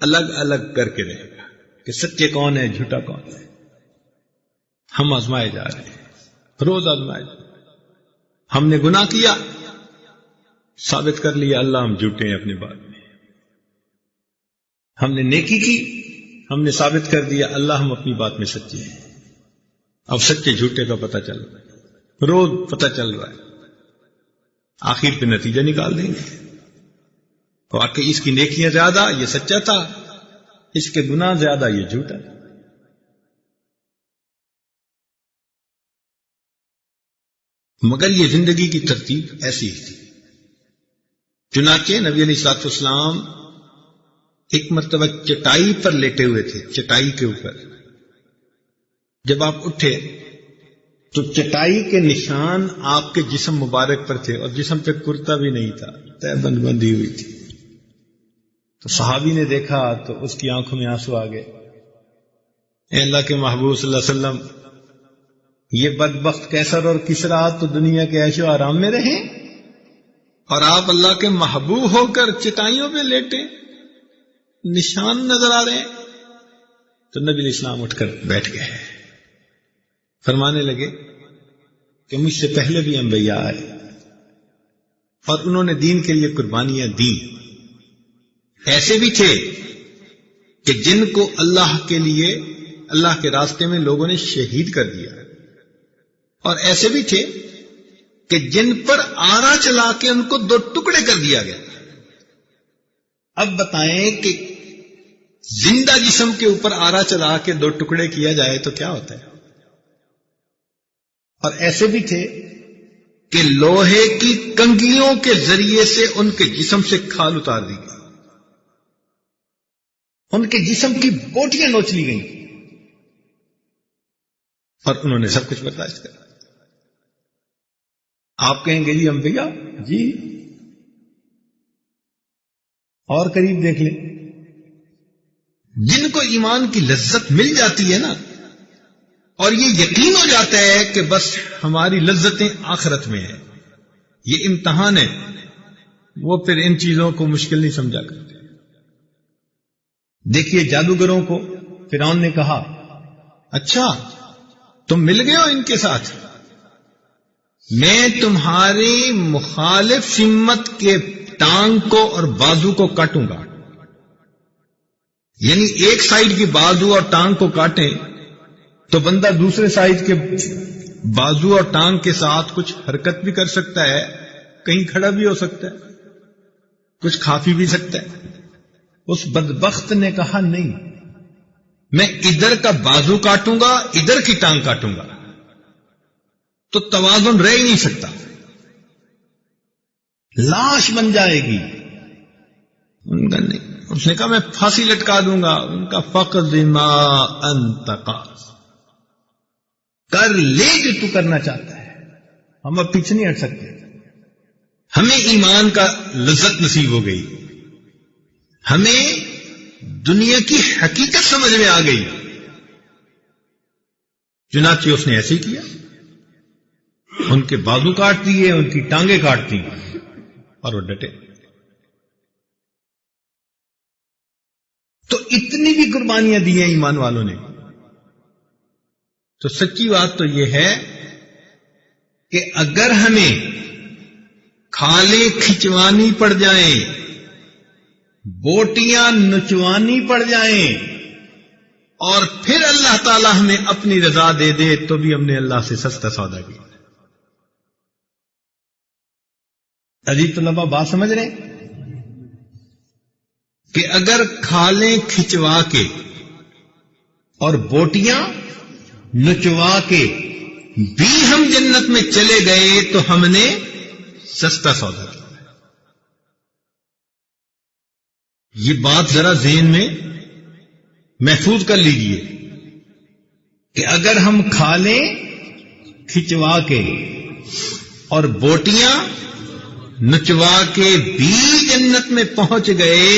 الگ الگ کر کے رہے گا کہ سچے کون ہے، جھوٹا کون ہے۔ ہم آزمائے جا رہے ہیں، روز آزمائے جا رہے ہیں۔ ہم نے گناہ کیا، ثابت کر لیا اللہ ہم جھوٹے ہیں اپنی بات میں۔ ہم نے نیکی کی، ہم نے ثابت کر دیا اللہ ہم اپنی بات میں سچے ہیں۔ اب سچے جھوٹے کا پتہ چل رہا ہے، روز پتہ چل رہا ہے، آخر پہ نتیجہ نکال دیں گے۔ واقعی اس کی نیکیاں زیادہ، یہ سچا تھا، اس کے گناہ زیادہ، یہ جھوٹا تھا۔ مگر یہ زندگی کی ترتیب ایسی ہی تھی۔ چنانچہ نبی علیہ الصلوۃ والسلام ایک مرتبہ چٹائی پر لیٹے ہوئے تھے، چٹائی کے اوپر جب آپ اٹھے تو چٹائی کے نشان آپ کے جسم مبارک پر تھے، اور جسم پہ کرتا بھی نہیں تھا، تہ بند بندھی ہوئی تھی۔ تو صحابی نے دیکھا تو اس کی آنکھوں میں آنسو آ گئے۔ اے اللہ کے محبوب صلی اللہ علیہ وسلم، یہ بدبخت کیسر اور کسرا تو دنیا کے عیش و آرام میں رہیں، اور آپ اللہ کے محبوب ہو کر چٹائیوں پہ لیٹے، نشان نظر آ رہے ہیں۔ تو نبی علیہ السلام اٹھ کر بیٹھ گئے، فرمانے لگے کہ مجھ سے پہلے بھی انبیاء آئے اور انہوں نے دین کے لیے قربانیاں دیں، ایسے بھی تھے کہ جن کو اللہ کے لیے، اللہ کے راستے میں لوگوں نے شہید کر دیا، اور ایسے بھی تھے کہ جن پر آرا چلا کے ان کو 2 ٹکڑے کر دیا گیا۔ اب بتائیں کہ زندہ جسم کے اوپر آرا چلا کے 2 ٹکڑے کیا جائے تو کیا ہوتا ہے؟ اور ایسے بھی تھے کہ لوہے کی کنگھیوں کے ذریعے سے ان کے جسم سے کھال اتار دی گئی، ان کے جسم کی بوٹیاں نوچ لی گئیں، اور انہوں نے سب کچھ برداشت کیا۔ آپ کہیں گے جی انبیاء، جی اور قریب دیکھ لیں، جن کو ایمان کی لذت مل جاتی ہے نا، اور یہ یقین ہو جاتا ہے کہ بس ہماری لذتیں آخرت میں ہیں، یہ امتحان ہے، وہ پھر ان چیزوں کو مشکل نہیں سمجھا کرتے۔ دیکھیے جادوگروں کو فرعون نے کہا، اچھا تم مل گئے ہو ان کے ساتھ، میں تمہاری مخالف سمت کے ٹانگ کو اور بازو کو کاٹوں گا۔ یعنی ایک سائیڈ کی بازو اور ٹانگ کو کاٹیں تو بندہ دوسرے سائیڈ کے بازو اور ٹانگ کے ساتھ کچھ حرکت بھی کر سکتا ہے، کہیں کھڑا بھی ہو سکتا ہے، کچھ کھا پی بھی سکتا ہے۔ اس بدبخت نے کہا نہیں، میں ادھر کا بازو کاٹوں گا، ادھر کی ٹانگ کاٹوں گا، تو توازن رہ ہی نہیں سکتا، لاش بن جائے گی۔ ان کا نہیں، اس نے کہا میں پھانسی لٹکا دوں گا۔ ان کا فقد ما انت قاض، کر لے جو تو کرنا چاہتا ہے، ہم اب پیچھے نہیں ہٹ سکتے۔ ہمیں ایمان کا لذت نصیب ہو گئی، ہمیں دنیا کی حقیقت سمجھ میں آ گئی، چنانچہ اس نے ایسے ہی کیا، ان کے بازو کاٹ دیے، ان کی ٹانگیں کاٹ دی، اور وہ ڈٹے۔ تو اتنی بھی قربانیاں دی ہیں ایمان والوں نے۔ تو سچی بات تو یہ ہے کہ اگر ہمیں کھالیں کھچوانی پڑ جائیں، بوٹیاں نچوانی پڑ جائیں، اور پھر اللہ تعالیٰ ہمیں اپنی رضا دے دے، تو بھی ہم نے اللہ سے سستا سودا کیا۔ عزیز طلبہ بات سمجھ رہے ہیں کہ اگر کھالیں کھچوا کے اور بوٹیاں نچوا کے بھی ہم جنت میں چلے گئے تو ہم نے سستا سودا کیا۔ یہ بات ذرا ذہن میں محفوظ کر لیجئے کہ اگر ہم کھالیں کھچوا کے اور بوٹیاں نچوا کے بھی جنت میں پہنچ گئے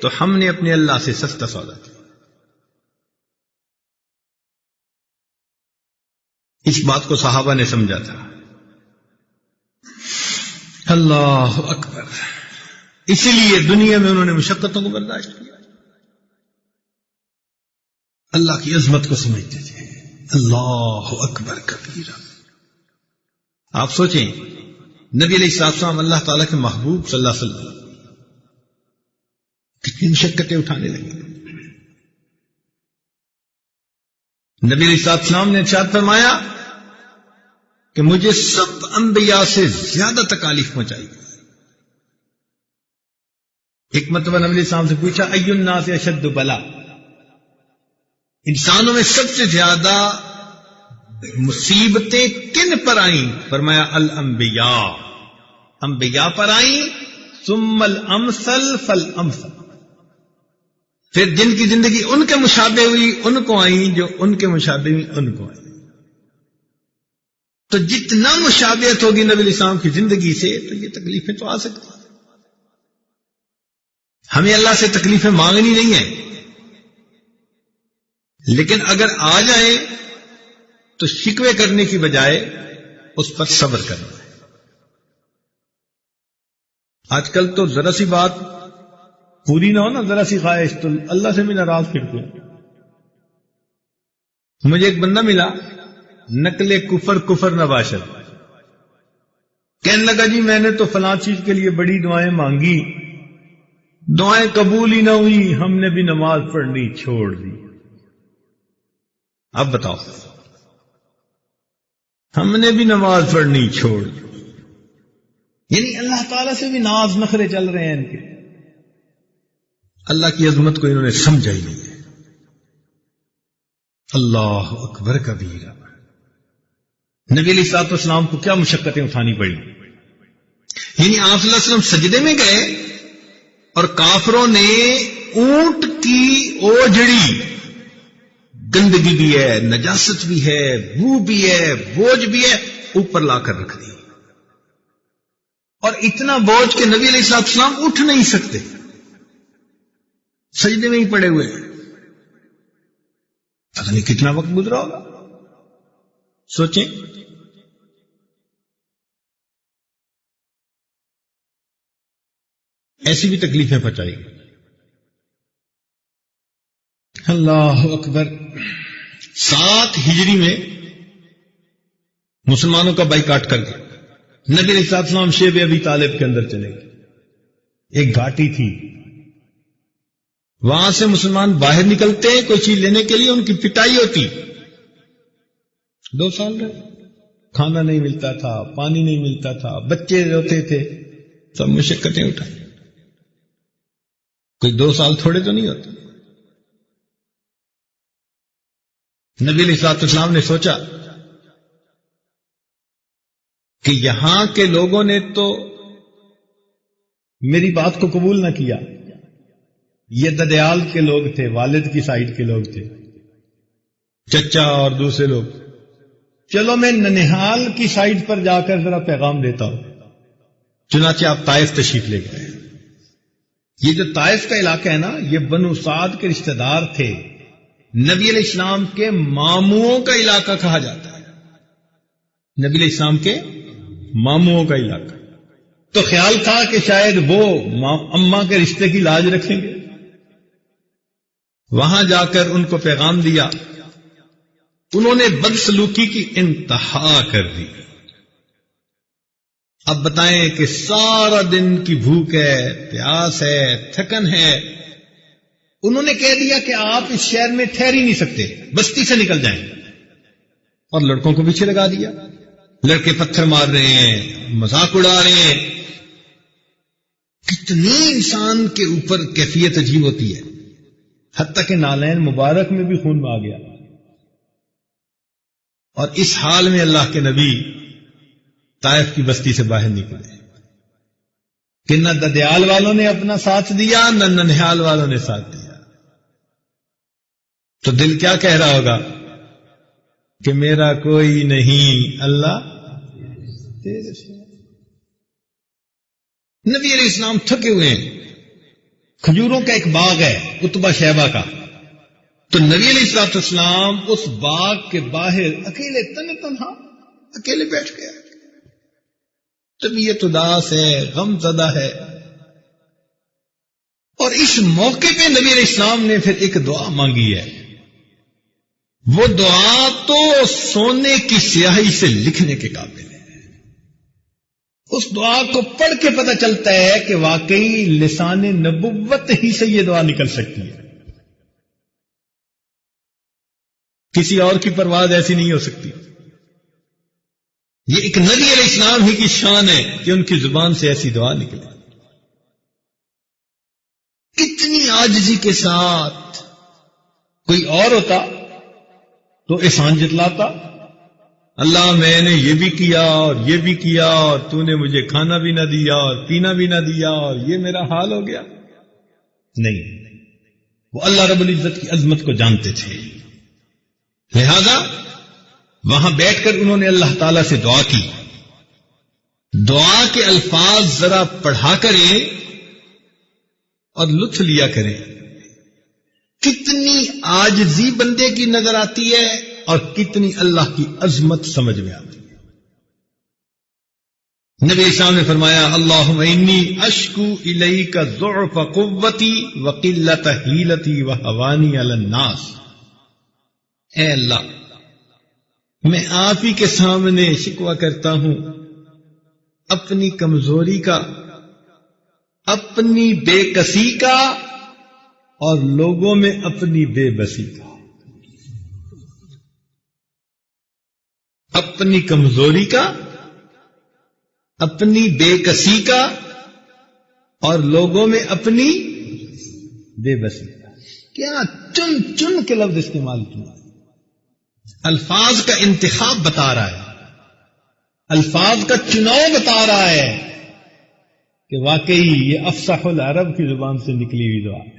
تو ہم نے اپنے اللہ سے سستا سودا کیا۔ اس بات کو صحابہ نے سمجھا تھا۔ اللہ اکبر۔ اسی لیے دنیا میں انہوں نے مشقتوں کو برداشت کیا، اللہ کی عظمت کو سمجھتے تھے۔ اللہ اکبر کبیرہ۔ آپ سوچیں، نبی علیہ السلام اللہ تعالیٰ کے محبوب صلی اللہ علیہ وسلم کتنی مشقتیں اٹھانے لگے۔ نبی علیہ السلام نے ارشاد فرمایا کہ مجھے سب انبیاء سے زیادہ تکالیف پہنچائی گئی، ایک مرتبہ نبی علیہ السلام سے پوچھا ای الناس اشد بلا، انسانوں میں سب سے زیادہ مصیبتیں کن پر آئیں؟ فرمایا الانبیاء، انبیاء پر آئیں، ثم الامثل فالامثل، پھر جن کی زندگی ان کے مشابہ ہوئی ان کو آئیں، جو ان کے مشابہ ہوئی ان کو آئیں۔ تو جتنا مشابہت ہوگی نبی علیہ السلام کی زندگی سے تو یہ تکلیفیں تو آ سکتی ہیں۔ ہمیں اللہ سے تکلیفیں مانگنی نہیں ہیں، لیکن اگر آ جائیں تو شکوے کرنے کی بجائے اس پر صبر کرنا ہے۔ آج کل تو ذرا سی بات پوری نہ ہو نا، ذرا سی خواہش تو اللہ سے بھی ناراض پھرتے ہیں۔ مجھے ایک بندہ ملا نقل کفر نباشد، کہنے لگا جی میں نے تو فلاں چیز کے لیے بڑی دعائیں مانگی، دعائیں قبول ہی نہ ہوئی، ہم نے بھی نماز پڑھنی چھوڑ دی۔ اب بتاؤ، ہم نے بھی نماز پڑھنی چھوڑ دی، یعنی اللہ تعالیٰ سے بھی ناز نخرے چل رہے ہیں ان کے، اللہ کی عظمت کو انہوں نے سمجھا ہی نہیں ہے۔ اللہ اکبر کبیرہ۔ نبی علیہ الصلوۃ والسلام کو کیا مشقتیں اٹھانی پڑی، یعنی آپ صلی اللہ علیہ وسلم سجدے میں گئے اور کافروں نے اونٹ کی اوجڑی، گندگی بھی ہے، نجاست بھی ہے، بو بھی ہے، بوجھ بھی ہے، اوپر لا کر رکھ دی، اور اتنا بوجھ کہ نبی علیہ الصلوۃ والسلام اٹھ نہیں سکتے، سجدے میں ہی پڑے ہوئے ہیں۔ پتہ نہیں کتنا وقت گزرا ہوگا، سوچیں۔ ایسی بھی تکلیفیں پہنچائی۔ اللہ اکبر۔ 7 ہجری میں مسلمانوں کا بائیکاٹ کر دیا، نبی علیہ السلام شیب ابی طالب کے اندر چلے گئے، ایک گھاٹی تھی، وہاں سے مسلمان باہر نکلتے کوئی چیز لینے کے لیے، ان کی پٹائی ہوتی، 2 سال رہے، کھانا نہیں ملتا تھا، پانی نہیں ملتا تھا، بچے روتے تھے، سب مشقتیں اٹھائیں۔ کوئی 2 سال تھوڑے تو نہیں ہوتے۔ نبی علیہ الصلوۃ والسلام نے سوچا کہ یہاں کے لوگوں نے تو میری بات کو قبول نہ کیا، یہ ددیال کے لوگ تھے، والد کی سائڈ کے لوگ تھے، چچا اور دوسرے لوگ، چلو میں ننہال کی سائڈ پر جا کر ذرا پیغام دیتا ہوں۔ چنانچہ آپ طائف تشریف لے گئے۔ یہ جو طائف کا علاقہ ہے نا، یہ بنو سعد کے رشتہ دار تھے، نبی علیہ السلام کے ماموں کا علاقہ کہا جاتا ہے، نبی علیہ السلام کے ماموں کا علاقہ۔ تو خیال تھا کہ شاید وہ اماں کے رشتے کی لاج رکھیں گے، وہاں جا کر ان کو پیغام دیا، انہوں نے بدسلوکی کی انتہا کر دی۔ اب بتائیں کہ سارا دن کی بھوک ہے، پیاس ہے، تھکن ہے، انہوں نے کہہ دیا کہ آپ اس شہر میں ٹھہر ہی نہیں سکتے، بستی سے نکل جائیں، اور لڑکوں کو پیچھے لگا دیا، لڑکے پتھر مار رہے ہیں، مذاق اڑا رہے ہیں۔ کتنی انسان کے اوپر کیفیت عجیب ہوتی ہے، حتیٰ کہ نالین مبارک میں بھی خون آ گیا، اور اس حال میں اللہ کے نبی طائف کی بستی سے باہر نکلے کہ نہ ددیال والوں نے اپنا ساتھ دیا، نہ ننہال والوں نے ساتھ دیا۔ تو دل کیا کہہ رہا ہوگا کہ میرا کوئی نہیں، اللہ تیرے سے۔ نبی علیہ السلام تھکے ہوئے ہیں، کھجوروں کا ایک باغ ہے عتبہ شیبہ کا، تو نبی علیہ السلام اس باغ کے باہر اکیلے تنہا اکیلے بیٹھ گیا، طبیعت اداس ہے، غم زدہ ہے، اور اس موقع پہ نبی علیہ السلام نے پھر ایک دعا مانگی ہے۔ وہ دعا تو سونے کی سیاہی سے لکھنے کے قابل ہے۔ اس دعا کو پڑھ کے پتہ چلتا ہے کہ واقعی لسان نبوت ہی سے یہ دعا نکل سکتی ہے، کسی اور کی پرواز ایسی نہیں ہو سکتی۔ یہ ایک نبی علیہ السلام ہی کی شان ہے کہ ان کی زبان سے ایسی دعا نکلے۔ کتنی عاجزی کے ساتھ. کوئی اور ہوتا تو احسان جتلاتا، اللہ میں نے یہ بھی کیا اور یہ بھی کیا اور تو نے مجھے کھانا بھی نہ دیا اور پینا بھی نہ دیا اور یہ میرا حال ہو گیا. نہیں، وہ اللہ رب العزت کی عظمت کو جانتے تھے، لہذا وہاں بیٹھ کر انہوں نے اللہ تعالی سے دعا کی. دعا کے الفاظ ذرا پڑھا کریں اور لطف لیا کریں. کتنی عاجزی بندے کی نظر آتی ہے اور کتنی اللہ کی عظمت سمجھ میں آتی ہے. نبی اسلام نے فرمایا اللہم انی اشکو الیک ضعف قوتی وقلت حیلتی وہوانی علی الناس. اے اللہ، میں آپ ہی کے سامنے شکوہ کرتا ہوں اپنی کمزوری کا، اپنی بے کسی کا اور لوگوں میں اپنی بے بسی کا. اپنی کمزوری کا، اپنی بے کسی کا اور لوگوں میں اپنی بے بسی کا. کیا چن چن کے لفظ استعمال کیا، الفاظ کا انتخاب بتا رہا ہے، الفاظ کا چناؤ بتا رہا ہے کہ واقعی یہ افصح العرب کی زبان سے نکلی ہوئی دعا ہے.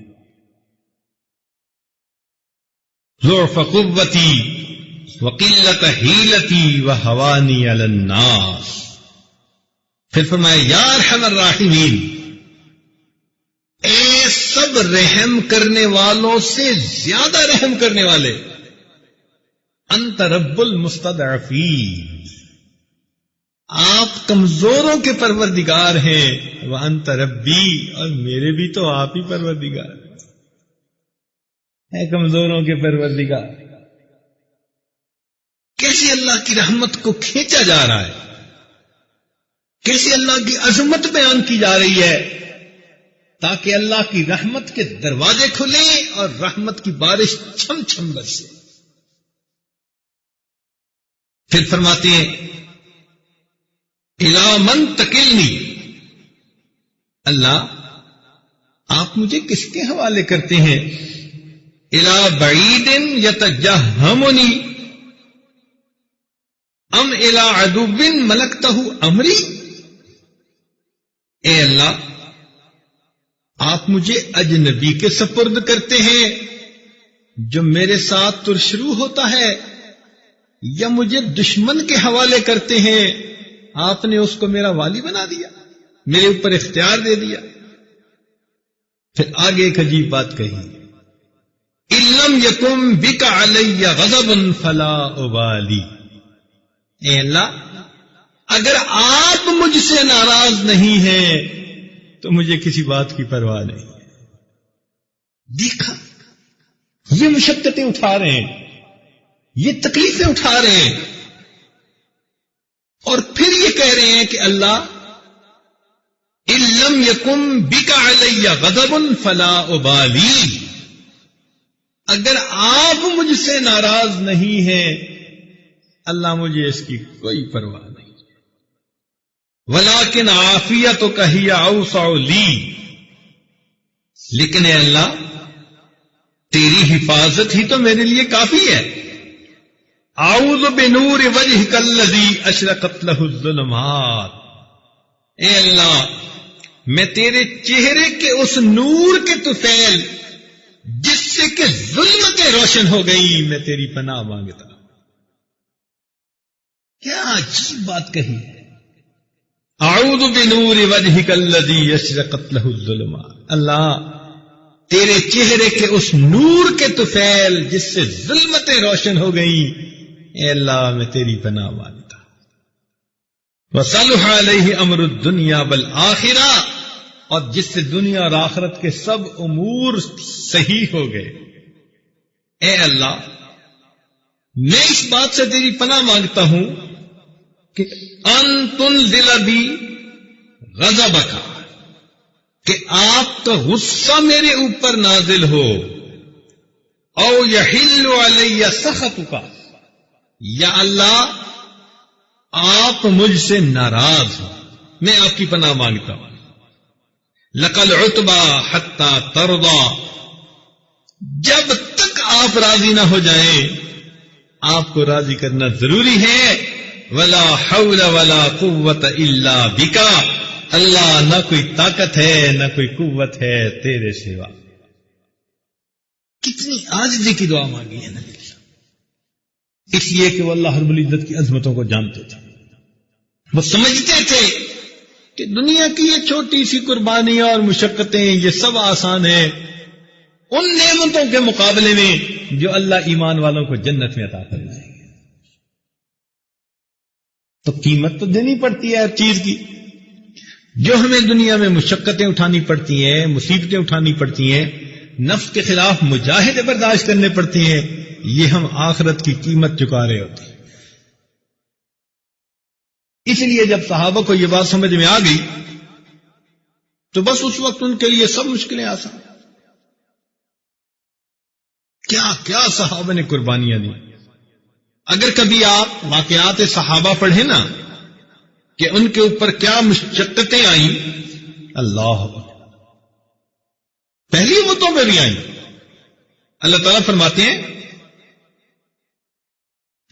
ضعف قوتی وقلت حیلتی وہوانی علی الناس. پھر فرمایا یا ارحم الراحمین، اے سب رحم کرنے والوں سے زیادہ رحم کرنے والے، انت رب المستضعفین، آپ کمزوروں کے پروردگار ہیں. وانت ربی، اور میرے بھی تو آپ ہی پروردگار ہیں. اے کمزوروں کے پروردگار، کیسے اللہ کی رحمت کو کھینچا جا رہا ہے، کیسے اللہ کی عظمت بیان کی جا رہی ہے تاکہ اللہ کی رحمت کے دروازے کھلیں اور رحمت کی بارش چھم چھم برسے. پھر فرماتے ہیں الی من تکلنی، اللہ آپ مجھے کس کے حوالے کرتے ہیں؟ الی بعید یتجہمنی ام الی عدو ملکتہ امری. اے اللہ، آپ مجھے اجنبی کے سپرد کرتے ہیں جو میرے ساتھ ترشرو ہوتا ہے، یا مجھے دشمن کے حوالے کرتے ہیں، آپ نے اس کو میرا والی بنا دیا، میرے اوپر اختیار دے دیا. پھر آگے ایک عجیب بات کہی، ان لم یکن بک علی غضب فلا ابالی. اے اللہ، اگر آپ مجھ سے ناراض نہیں ہیں تو مجھے کسی بات کی پرواہ نہیں. دیکھا، یہ مشقتیں اٹھا رہے ہیں، یہ تکلیفیں اٹھا رہے ہیں، اور پھر یہ کہہ رہے ہیں کہ اللہ ان لم یکن بک علی غضب فلا ابالی، اگر آپ مجھ سے ناراض نہیں ہیں اللہ مجھے اس کی کوئی پرواہ نہیں. ولیکن عافیتک ہی اوسع لی، لیکن اے اللہ تیری حفاظت ہی تو میرے لیے کافی ہے. اعوذ بنور وجہک الذی اشرقت لہ الظلمات. اے اللہ، میں تیرے چہرے کے اس نور کے طفیل جس سے کہ ظلمتیں روشن ہو گئی میں تیری پناہ مانگتا ہوں. کیا عجیب بات کہی ہے. اعوذ بنور وجہک الذی اشرقت لہ الظلمات. اللہ، تیرے چہرے کے اس نور کے طفیل جس سے ظلمتیں روشن ہو گئیں، اے اللہ میں تیری پناہ مانگتا ہوں. وصلح علیہ امر الدنیا والآخرہ، اور جس سے دنیا اور آخرت کے سب امور صحیح ہو گئے. اے اللہ، میں اس بات سے تیری پناہ مانگتا ہوں کہ ان تنزل بی غضبک، کہ آپ کا غصہ میرے اوپر نازل ہو، او یحل علی سخطک، یا اللہ آپ مجھ سے ناراض ہو. میں آپ کی پناہ مانگتا ہوں. لقل عتبا حتی ترضا، جب تک آپ راضی نہ ہو جائیں آپ کو راضی کرنا ضروری ہے. ولا حول ولا قوت الا بک، اللہ نہ کوئی طاقت ہے نہ کوئی قوت ہے تیرے سوا. کتنی عاجزی کی دعا مانگی ہے نبی، اس لیے کہ وہ اللہ رب العزت کی عظمتوں کو جانتے تھے. وہ سمجھتے تھے کہ دنیا کی یہ چھوٹی سی قربانیاں اور مشقتیں یہ سب آسان ہیں ان نعمتوں کے مقابلے میں جو اللہ ایمان والوں کو جنت میں عطا فرمائے گے. تو قیمت تو دینی پڑتی ہے ہر چیز کی. جو ہمیں دنیا میں مشقتیں اٹھانی پڑتی ہیں، مصیبتیں اٹھانی پڑتی ہیں، نفس کے خلاف مجاہدے برداشت کرنے پڑتی ہیں، یہ ہم آخرت کی قیمت چکا رہے ہوتے ہیں. اس لیے جب صحابہ کو یہ بات سمجھ میں آ گئی تو بس اس وقت ان کے لیے سب مشکلیں آسان. کیا کیا صحابہ نے قربانیاں دی. اگر کبھی آپ واقعات صحابہ پڑھیں نا کہ ان کے اوپر کیا مشقتیں آئیں، اللہ پہلی امتوں میں بھی آئیں. اللہ تعالیٰ فرماتے ہیں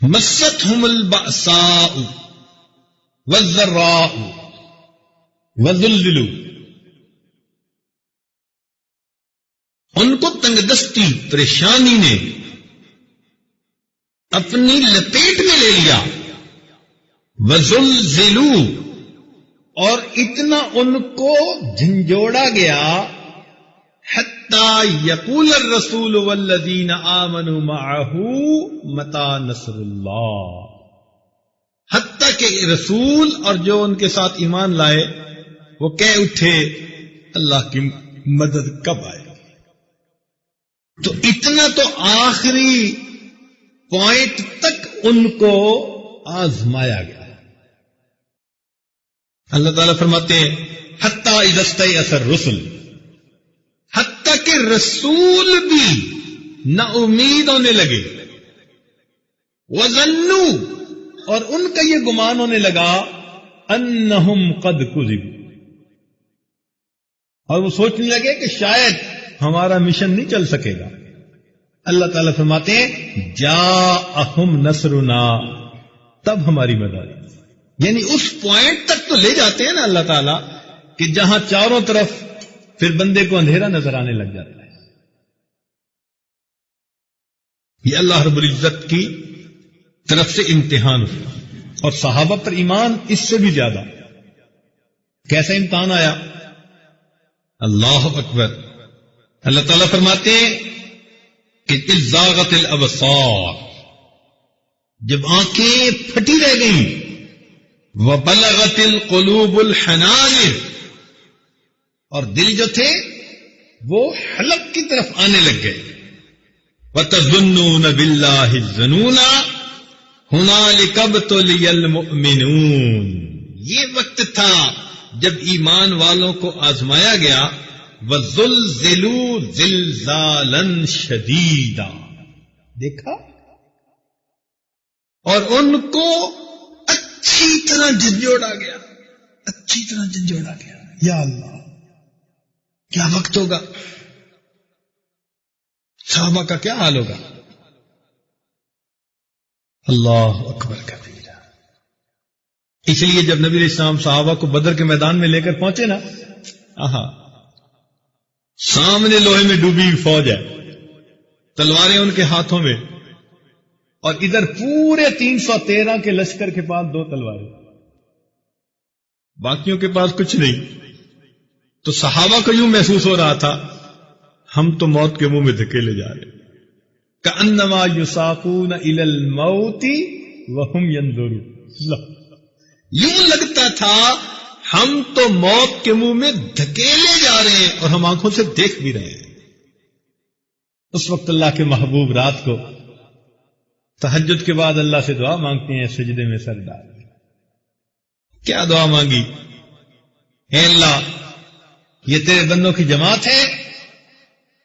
مستہم البأساء والضراء وزلزلوا، ان کو تنگ دستی پریشانی نے اپنی لپیٹ میں لے لیا. وزلزلوا، اور اتنا ان کو جھنجھوڑا گیا حتی یقول الرسول والذین آمنوا معه متی نصر اللہ، حتیٰ کہ رسول اور جو ان کے ساتھ ایمان لائے وہ کہہ اٹھے اللہ کی مدد کب آئے. تو اتنا تو آخری پوائنٹ تک ان کو آزمایا گیا. اللہ تعالیٰ فرماتے ہیں حتیٰ اذا استیأس الرسل، حتیٰ کہ رسول بھی نا امید ہونے لگے. وظنوا، اور ان کا یہ گمان ہونے لگا انہم قد کذبوا، اور وہ سوچنے لگے کہ شاید ہمارا مشن نہیں چل سکے گا. اللہ تعالیٰ فرماتے ہیں جاءہم نصرنا، تب ہماری مدد آئی. یعنی اس پوائنٹ تک تو لے جاتے ہیں نا اللہ تعالیٰ کہ جہاں چاروں طرف پھر بندے کو اندھیرا نظر آنے لگ جاتا ہے. یہ اللہ رب العزت کی طرف سے امتحان ہوا. اور صحابہ پر ایمان اس سے بھی زیادہ. کیسا امتحان آیا؟ اللہ اکبر. اللہ تعالیٰ فرماتے ہیں کہ اذ زاغت الابصار، جب آنکھیں پھٹی رہ گئیں، وبلغت القلوب الحناجر، اور دل جو تھے وہ حلق کی طرف آنے لگ گئے. وَتَظُنُّونَ بِاللَّهِ الظُّنُونَ هُنَالِكَ ابْتُلِيَ الْمُؤْمِنُونَ، یہ وقت تھا جب ایمان والوں کو آزمایا گیا. وَزُلْزِلُوا زِلْزَالًا شَدِيدًا، دیکھا، اور ان کو اچھی طرح جھنجھوڑا گیا، اچھی طرح جھنجھوڑا گیا. یا اللہ کیا وقت ہوگا، صحابہ کا کیا حال ہوگا. اللہ اکبر کبیرہ. اس لیے جب نبی علیہ السلام صحابہ کو بدر کے میدان میں لے کر پہنچے نا، سامنے لوہے میں ڈوبی فوج ہے، تلواریں ان کے ہاتھوں میں، اور ادھر پورے 313 کے لشکر کے پاس 2 تلواریں، باقیوں کے پاس کچھ نہیں. تو صحابہ کو یوں محسوس ہو رہا تھا ہم تو موت کے منہ میں دھکیلے جا رہے. کأنما یساقون الی الموت وہم ینظرون، یوں لگتا تھا ہم تو موت کے منہ میں دھکیلے جا رہے ہیں اور ہم آنکھوں سے دیکھ بھی رہے ہیں. اس وقت اللہ کے محبوب رات کو تہجد کے بعد اللہ سے دعا مانگتے ہیں سجدے میں سر ڈال. کیا دعا مانگی؟ اے اللہ یہ تیرے بندوں کی جماعت ہے،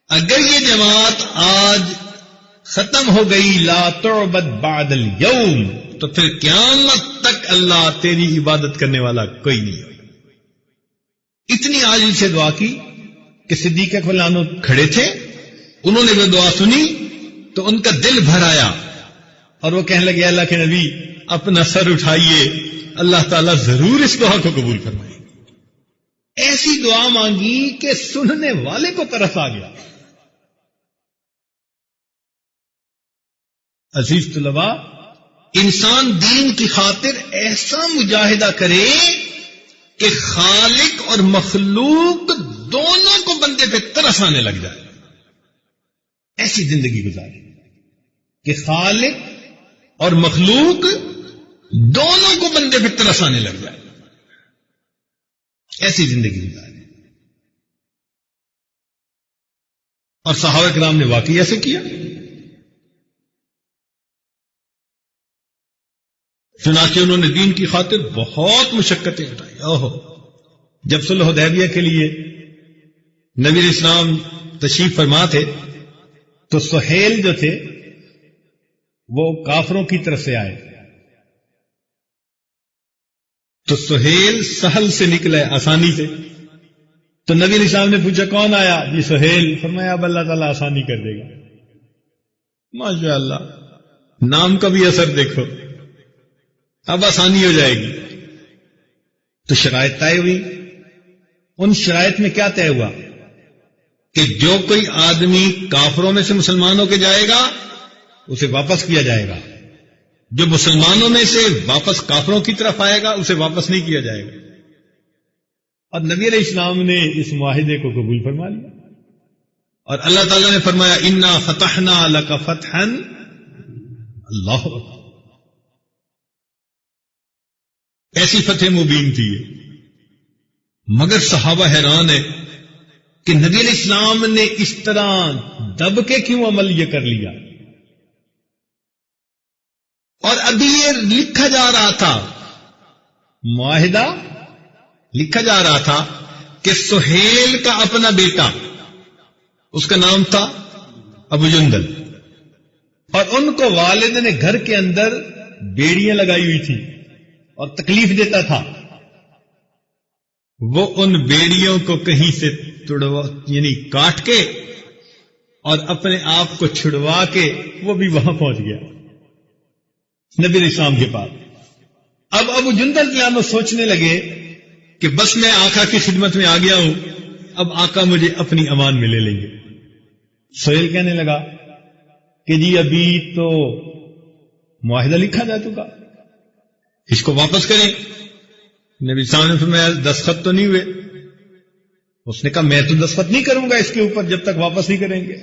اگر یہ جماعت آج ختم ہو گئی لا تعبد بعد اليوم، تو پھر قیامت تک اللہ تیری عبادت کرنے والا کوئی نہیں ہوگا. اتنی عاجزی سے دعا کی کہ صدیق اکبر عنہ کھڑے تھے، انہوں نے وہ دعا سنی تو ان کا دل بھر آیا اور وہ کہنے لگے اللہ کے نبی اپنا سر اٹھائیے، اللہ تعالیٰ ضرور اس دعا کو قبول فرمائے. ایسی دعا مانگی کہ سننے والے کو ترس آ گیا. عزیز طلباء، انسان دین کی خاطر ایسا مجاہدہ کرے کہ خالق اور مخلوق دونوں کو بندے پہ ترس آنے لگ جائے. ایسی زندگی گزارے کہ خالق اور مخلوق دونوں کو بندے پہ ترس آنے لگ جائے. ایسی زندگی گزارے. اور صحابہ کرام نے واقعی ایسے کیا. چنانچہ انہوں نے دین کی خاطر بہت مشقتیں اٹھائی. جب صلح حدیبیہ کے لیے نبی علیہ السلام تشریف فرما تھے تو سہیل جو تھے وہ کافروں کی طرف سے آئے. تو سہیل سہل سے نکلے آسانی سے. تو نبی علیہ السلام نے پوچھا کون آیا؟ جی سہیل. فرمایا اب اللہ تعالیٰ آسانی کر دے گا. ماشاء اللہ، نام کا بھی اثر دیکھو، اب آسانی ہو جائے گی. تو شرائط طے ہوئی. ان شرائط میں کیا طے ہوا کہ جو کوئی آدمی کافروں میں سے مسلمان ہو کے جائے گا اسے واپس کیا جائے گا، جو مسلمانوں میں سے واپس کافروں کی طرف آئے گا اسے واپس نہیں کیا جائے گا. اور نبی علیہ السلام نے اس معاہدے کو قبول فرما لیا. اور اللہ تعالیٰ نے فرمایا انا فتحنا لک فتحا. اللہ اکبر. ایسی فتح مبین تھی. مگر صحابہ حیران ہے کہ نبی علیہ السلام نے اس طرح دب کے کیوں عمل یہ کر لیا. اور ابھی یہ لکھا جا رہا تھا، معاہدہ لکھا جا رہا تھا کہ سہیل کا اپنا بیٹا، اس کا نام تھا ابو جندل، اور ان کو والد نے گھر کے اندر بیڑیاں لگائی ہوئی تھی اور تکلیف دیتا تھا. وہ ان بیڑیوں کو کہیں سے یعنی کاٹ کے اور اپنے آپ کو چھڑوا کے وہ بھی وہاں پہنچ گیا نبی علیہ السلام کے پاس. اب ابو جندل جو سوچنے لگے کہ بس میں آقا کی خدمت میں آ گیا ہوں، اب آقا مجھے اپنی امان میں لے لیں گے. سہیل کہنے لگا کہ جی ابھی تو معاہدہ لکھا جا چکا، اس کو واپس کریں. نبی صلی اللہ علیہ وسلم نے دستخط تو نہیں ہوئے. اس نے کہا میں تو دستخط نہیں کروں گا اس کے اوپر جب تک واپس نہیں کریں گے.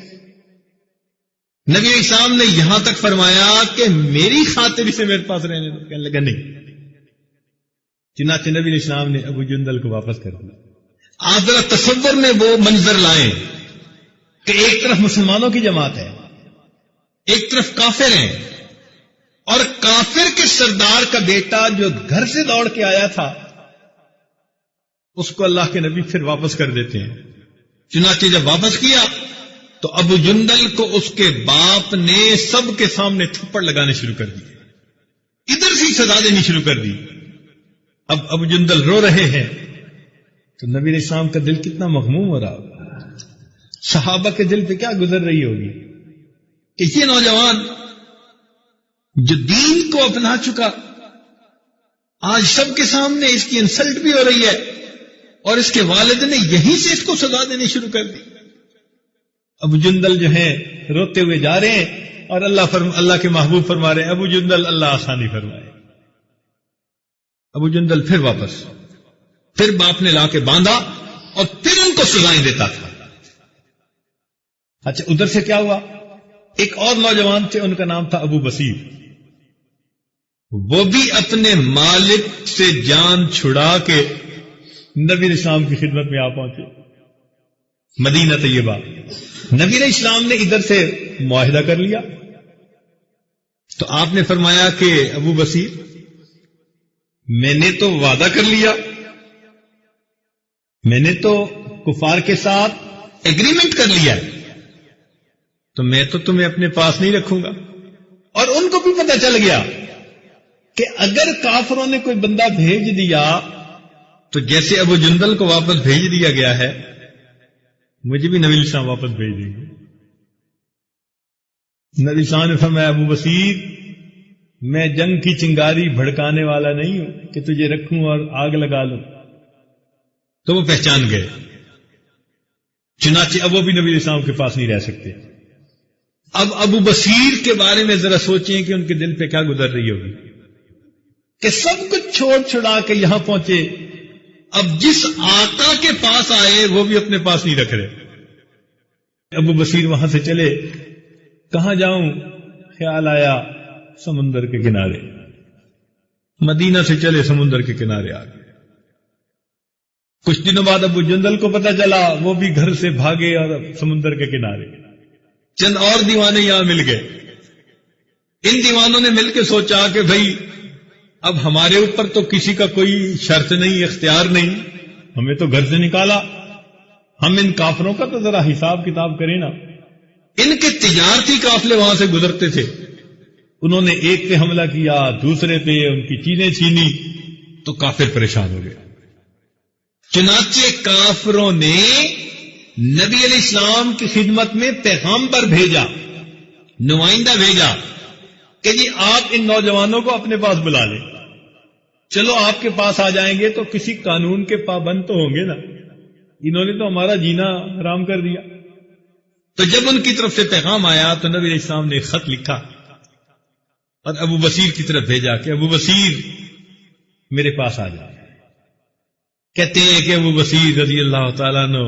نبی علیہ السلام نے یہاں تک فرمایا کہ میری خاطر اسے میرے پاس رہنے دو. کہنے لگا نہیں. چنانچہ نبی علیہ السلام نے ابو جندل کو واپس کر دیا. آپ ذرا تصور میں وہ منظر لائیں کہ ایک طرف مسلمانوں کی جماعت ہے، ایک طرف کافر ہیں، اور کافر کے سردار کا بیٹا جو گھر سے دوڑ کے آیا تھا اس کو اللہ کے نبی پھر واپس کر دیتے ہیں. چنانچہ جب واپس کیا تو ابو جندل کو اس کے باپ نے سب کے سامنے تھپڑ لگانے شروع کر دی، ادھر سے سزا دینی شروع کر دی. اب ابو جندل رو رہے ہیں تو نبی علیہ السلام کا دل کتنا مغموم ہو رہا ہوگا. صحابہ کے دل پہ کیا گزر رہی ہوگی کہ یہ نوجوان جو دین کو اپنا چکا آج سب کے سامنے اس کی انسلٹ بھی ہو رہی ہے اور اس کے والد نے یہیں سے اس کو سزا دینی شروع کر دی. ابو جندل جو ہیں روتے ہوئے جا رہے ہیں اور اللہ کے محبوب فرما رہے ہیں ابو جندل اللہ آسانی فرمائے. ابو جندل پھر واپس، پھر باپ نے لا کے باندھا اور پھر ان کو سزائیں دیتا تھا. اچھا ادھر سے کیا ہوا؟ ایک اور نوجوان تھے، ان کا نام تھا ابو بصیر. وہ بھی اپنے مالک سے جان چھڑا کے نبی علیہ السلام کی خدمت میں آ پہنچے مدینہ طیبہ. نبی علیہ السلام نے ادھر سے معاہدہ کر لیا تو آپ نے فرمایا کہ ابو بصیر میں نے تو وعدہ کر لیا، میں نے تو کفار کے ساتھ ایگریمنٹ کر لیا تو میں تو تمہیں اپنے پاس نہیں رکھوں گا. اور ان کو بھی پتہ چل گیا کہ اگر کافروں نے کوئی بندہ بھیج دیا تو جیسے ابو جندل کو واپس بھیج دیا گیا ہے، مجھے بھی نبی علیہ السلام واپس بھیج دیں گے۔ نبی علیہ السلام نے فرمایا ابو بصیر، میں جنگ کی چنگاری بھڑکانے والا نہیں ہوں کہ تجھے رکھوں اور آگ لگا لوں۔ تو وہ پہچان گئے، چنانچہ اب وہ بھی نبی علیہ السلام کے پاس نہیں رہ سکتے۔ اب ابو بصیر کے بارے میں ذرا سوچیں کہ ان کے دل پہ کیا گزر رہی ہوگی کہ سب کچھ چھوڑ چھڑا کے یہاں پہنچے، اب جس آقا کے پاس آئے وہ بھی اپنے پاس نہیں رکھ رہے۔ ابو بصیر وہاں سے چلے، کہاں جاؤں؟ خیال آیا سمندر کے کنارے، مدینہ سے چلے سمندر کے کنارے آ گئے۔ کچھ دنوں بعد ابو جندل کو پتہ چلا، وہ بھی گھر سے بھاگے اور سمندر کے کنارے۔ چند اور دیوانے یہاں مل گئے، ان دیوانوں نے مل کے سوچا کہ بھئی اب ہمارے اوپر تو کسی کا کوئی شرط نہیں، اختیار نہیں، ہمیں تو گھر سے نکالا، ہم ان کافروں کا تو ذرا حساب کتاب کریں نا۔ ان کے تجارتی قافلے وہاں سے گزرتے تھے، انہوں نے ایک پہ حملہ کیا، دوسرے پہ ان کی چیزیں چھینی، تو کافر پریشان ہو گئے۔ چنانچہ کافروں نے نبی علیہ السلام کی خدمت میں پیغامبر بھیجا، نمائندہ بھیجا کہ جی آپ ان نوجوانوں کو اپنے پاس بلا لیں، چلو آپ کے پاس آ جائیں گے تو کسی قانون کے پابند تو ہوں گے نا، انہوں نے تو ہمارا جینا حرام کر دیا۔ تو جب ان کی طرف سے پیغام آیا تو نبی علیہ السلام نے ایک خط لکھا اور ابو بصیر کی طرف بھیجا کہ ابو بصیر میرے پاس آ جائے۔ کہتے ہیں کہ ابو بصیر رضی اللہ تعالیٰ عنہ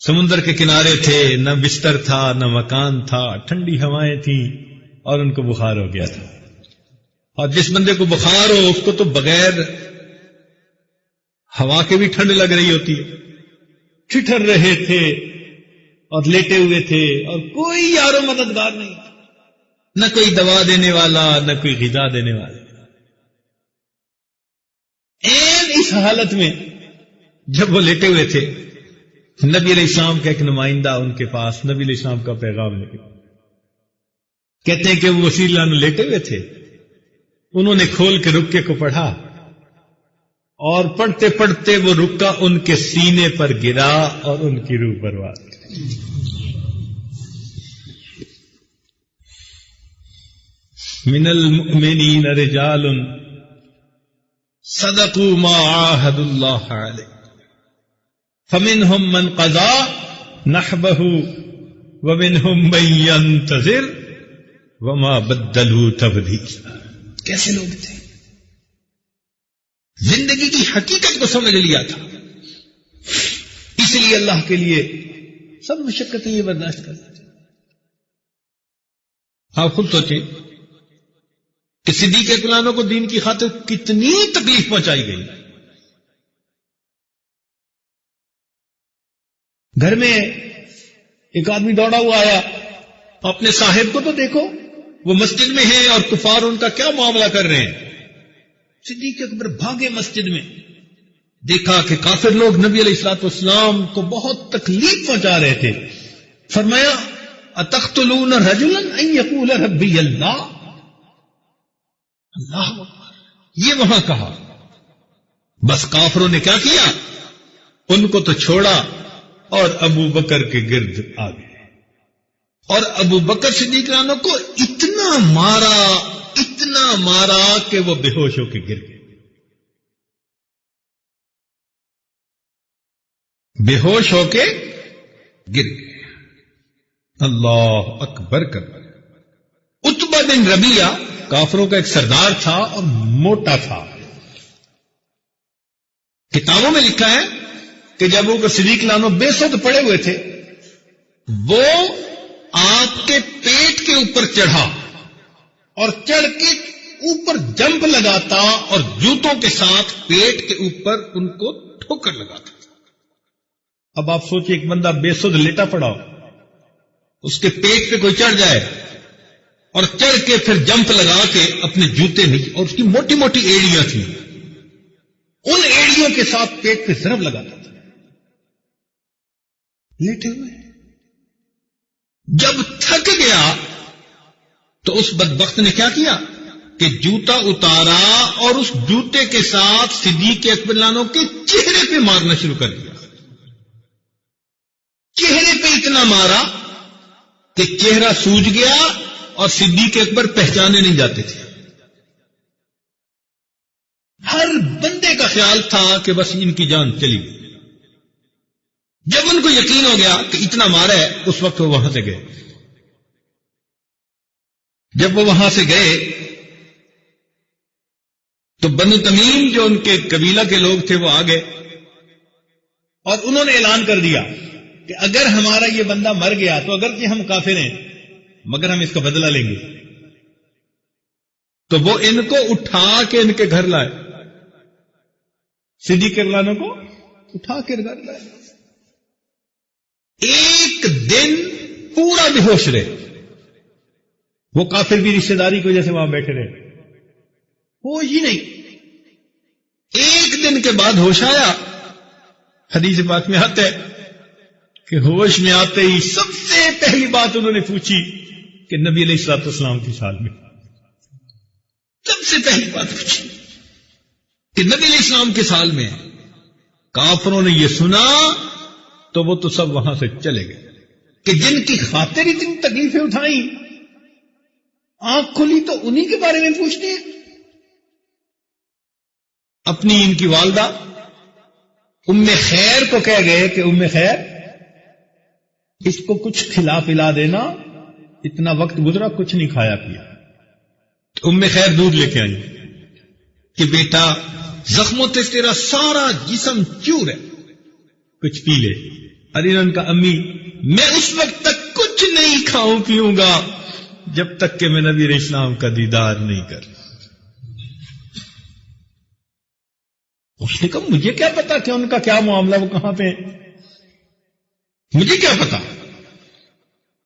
سمندر کے کنارے تھے، نہ بستر تھا نہ مکان تھا، ٹھنڈی ہوائیں تھیں اور ان کو بخار ہو گیا تھا۔ اور جس بندے کو بخار ہو اس کو تو بغیر ہوا کے بھی ٹھنڈ لگ رہی ہوتی ہے۔ ٹھٹر رہے تھے اور لیٹے ہوئے تھے اور کوئی یار و مددگار نہیں، نہ کوئی دوا دینے والا نہ کوئی غذا دینے والا۔ اس حالت میں جب وہ لیٹے ہوئے تھے، نبی علیہ السلام کا ایک نمائندہ ان کے پاس نبی علیہ السلام کا پیغام لے گیا۔ کہتے ہیں کہ وہ وسیلہ لیٹے ہوئے تھے، انہوں نے کھول کے رکے کو پڑھا اور پڑھتے پڑھتے وہ رکا ان کے سینے پر گرا اور ان کی روح برباد۔ من المؤمنین رجال صدقوا ما عاهدوا الله علیہ فمنهم من قضى نحبه ومنهم من ينتظر وما بدلوا تبدیلا۔ کیسے لوگ تھے، زندگی کی حقیقت کو سمجھ لیا تھا، اس لیے اللہ کے لیے سب مشقتیں یہ برداشت کرتے تھے۔ آپ خود سوچیں کہ صدیق اکرام کو دین کی خاطر کتنی تکلیف پہنچائی گئی۔ گھر میں ایک آدمی دوڑا ہوا آیا، اپنے صاحب کو تو دیکھو، وہ مسجد میں ہیں اور کفار ان کا کیا معاملہ کر رہے ہیں۔ صدیق اکبر بھاگے مسجد میں، دیکھا کہ کافر لوگ نبی علیہ الصلوۃ والسلام کو بہت تکلیف پہنچا رہے تھے۔ فرمایا اتقتلون رجلا ان یقول ربی اللہ، اللہ اکبر، یہ وہاں کہا۔ بس کافروں نے کیا کیا، ان کو تو چھوڑا اور ابو بکر کے گرد آ گئے، اور ابو بکر صدیق عنہ کو اتنا مارا کہ وہ بے ہوش ہو کے گر گئے، بے ہوش ہو کے گر گئے۔ اللہ اکبر کر۔ عتبہ بن ربیعہ کافروں کا ایک سردار تھا اور موٹا تھا۔ کتابوں میں لکھا ہے کہ جب وہ صدیق عنہ بے سود پڑے ہوئے تھے، وہ آپ کے پیٹ کے اوپر چڑھا اور چڑھ کے اوپر جمپ لگاتا اور جوتوں کے ساتھ پیٹ کے اوپر ان کو ٹھوکر لگاتا۔ اب آپ سوچیں ایک بندہ بے سود لیٹا پڑا ہو، اس کے پیٹ پہ کوئی چڑھ جائے اور چڑھ کے پھر جمپ لگا کے اپنے جوتے نیچے، اور اس کی موٹی موٹی ایڑیاں تھیں، ان ایڑیوں کے ساتھ پیٹ پہ ضرب لگاتا تھا لیٹے ہوئے۔ جب تھک گیا تو اس بدبخت نے کیا کیا کہ جوتا اتارا اور اس جوتے کے ساتھ صدیق اکبر لانو کے چہرے پہ مارنا شروع کر دیا. چہرے پہ اتنا مارا کہ چہرہ سوج گیا اور صدیق اکبر پہچانے نہیں جاتے تھے. ہر بندے کا خیال تھا کہ بس ان کی جان چلی گئی. جب ان کو یقین ہو گیا کہ اتنا مارا ہے اس وقت وہ وہاں سے گئے. جب وہ وہاں سے گئے تو بنو تمیم جو ان کے قبیلہ کے لوگ تھے وہ آ گئے اور انہوں نے اعلان کر دیا کہ اگر ہمارا یہ بندہ مر گیا تو اگرچہ ہم کافر ہیں مگر ہم اس کا بدلہ لیں گے. تو وہ ان کو اٹھا کے ان کے گھر لائے. صدیق اکبر کو اٹھا کے گھر لائے. ایک دن پورا بے ہوش رہے. وہ کافر بھی رشتہ داری کی وجہ سے وہاں بیٹھے رہے. ہوش ہی نہیں. ایک دن کے بعد ہوش آیا. حدیث پاک میں آتا ہے کہ ہوش میں آتے ہی سب سے پہلی بات انہوں نے پوچھی کہ نبی علیہ الصلوۃ والسلام کی سال میں. سب سے پہلی بات پوچھی کہ نبی علیہ السلام کے سال میں. کافروں نے یہ سنا تو وہ تو سب وہاں سے چلے گئے کہ جن کی خاطر اتنی تکلیفیں اٹھائیں آنکھ کھلی تو انہی کے بارے میں پوچھتے ہیں. اپنی ان کی والدہ ام خیر کو کہہ گئے کہ ام خیر اس کو کچھ کھلا پلا دینا, اتنا وقت گزرا کچھ نہیں کھایا پیا. تو ام خیر دودھ لے کے آئی کہ بیٹا زخموں سے تیرا سارا جسم چور ہے, کچھ پی لے. ارے ان کا امی میں اس وقت تک کچھ نہیں کھاؤں پیوں گا جب تک کہ میں نبی علیہ السلام کا دیدار نہیں کر. اس نے کہا مجھے کیا پتا کہ ان کا کیا معاملہ, وہ کہاں پہ ہیں, مجھے کیا پتا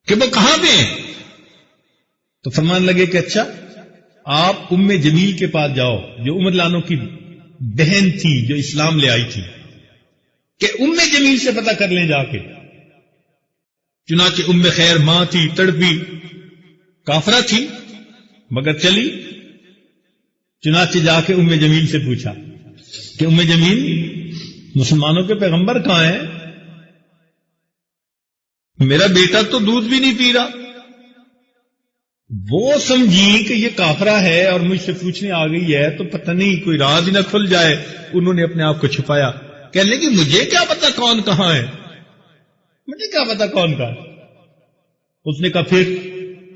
کہ وہ کہاں پہ ہیں. تو فرمان لگے کہ اچھا آپ ام جمیل کے پاس جاؤ جو عمر لانو کی بہن تھی جو اسلام لے آئی تھی, کہ ام جمیل سے پتہ کر لیں جا کے. چنانچہ ام خیر ماں تھی, تڑپی, کافرہ تھی مگر چلی. چنانچہ جا کے ام جمیل سے پوچھا کہ ام جمیل مسلمانوں کے پیغمبر کہاں ہیں؟ میرا بیٹا تو دودھ بھی نہیں پی رہا. وہ سمجھی کہ یہ کافرہ ہے اور مجھ سے پوچھنے آ گئی ہے تو پتہ نہیں کوئی راز ہی نہ کھل جائے. انہوں نے اپنے آپ کو چھپایا. کہنے لگی مجھے کیا پتا کون کہاں ہے, مجھے کیا پتا کون کہاں. اس نے کہا پھر.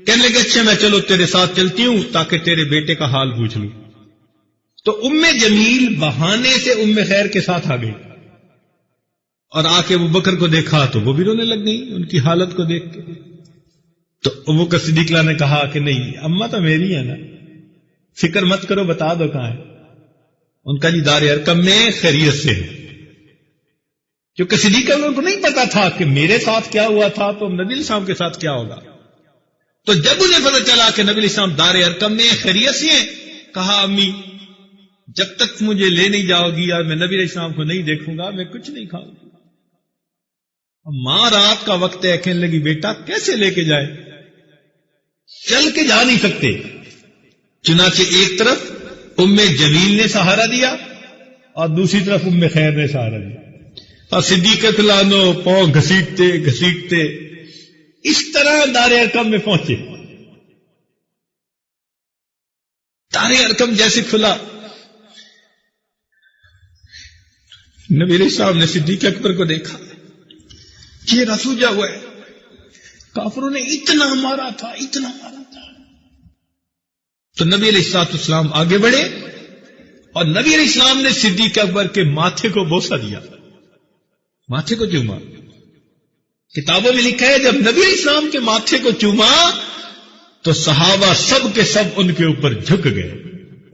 کہنے لگے اچھا میں چلو تیرے ساتھ چلتی ہوں تاکہ تیرے بیٹے کا حال پوچھ لوں. تو ام جمیل بہانے سے ام خیر کے ساتھ آ گئی اور آ کے ابو بکر کو دیکھا تو وہ بھی رونے لگ گئی ان کی حالت کو دیکھ کے. تو ابو بکر صدیق نے کہا کہ نہیں اماں تو میری ہے نا, فکر مت کرو, بتا دو کہاں ہے. ان کا جی دار ارقم میں خیریت سے ہے. کیونکہ صدیق ان کو نہیں پتا تھا کہ میرے ساتھ کیا ہوا تھا تو نبی علیہ السلام کے ساتھ کیا ہوگا. تو جب انہیں پتا چلا کہ نبی علیہ السلام دار ارقم میں خیریت سے ہیں, کہا امی جب تک مجھے لے نہیں جاؤ گی اور میں نبی علیہ السلام کو نہیں دیکھوں گا میں کچھ نہیں کھاؤں گی. ماں رات کا وقت ہے, کہنے لگی بیٹا کیسے لے کے جائے, چل کے جا نہیں سکتے. چنانچہ ایک طرف ام جمیل نے سہارا دیا اور دوسری طرف ام خیر نے سہارا دیا, اور صدیق لانو پاؤں گھسیٹتے گھسیٹتے اس طرح دار ارقم میں پہنچے. دار ارقم جیسے کھلا, نبی علیہ السلام نے صدیق اکبر کو دیکھا, چہرہ سوجا ہوا ہے. کافروں نے اتنا مارا تھا, اتنا مارا تھا. تو نبی علیہ السلام آگے بڑھے اور نبی علیہ السلام نے صدیق اکبر کے ماتھے کو بوسہ دیا, ماتھے کو چوما. کتابوں میں لکھا ہے جب نبی علیہ السلام کے ماتھے کو چوما تو صحابہ سب کے سب ان کے اوپر جھک گئے.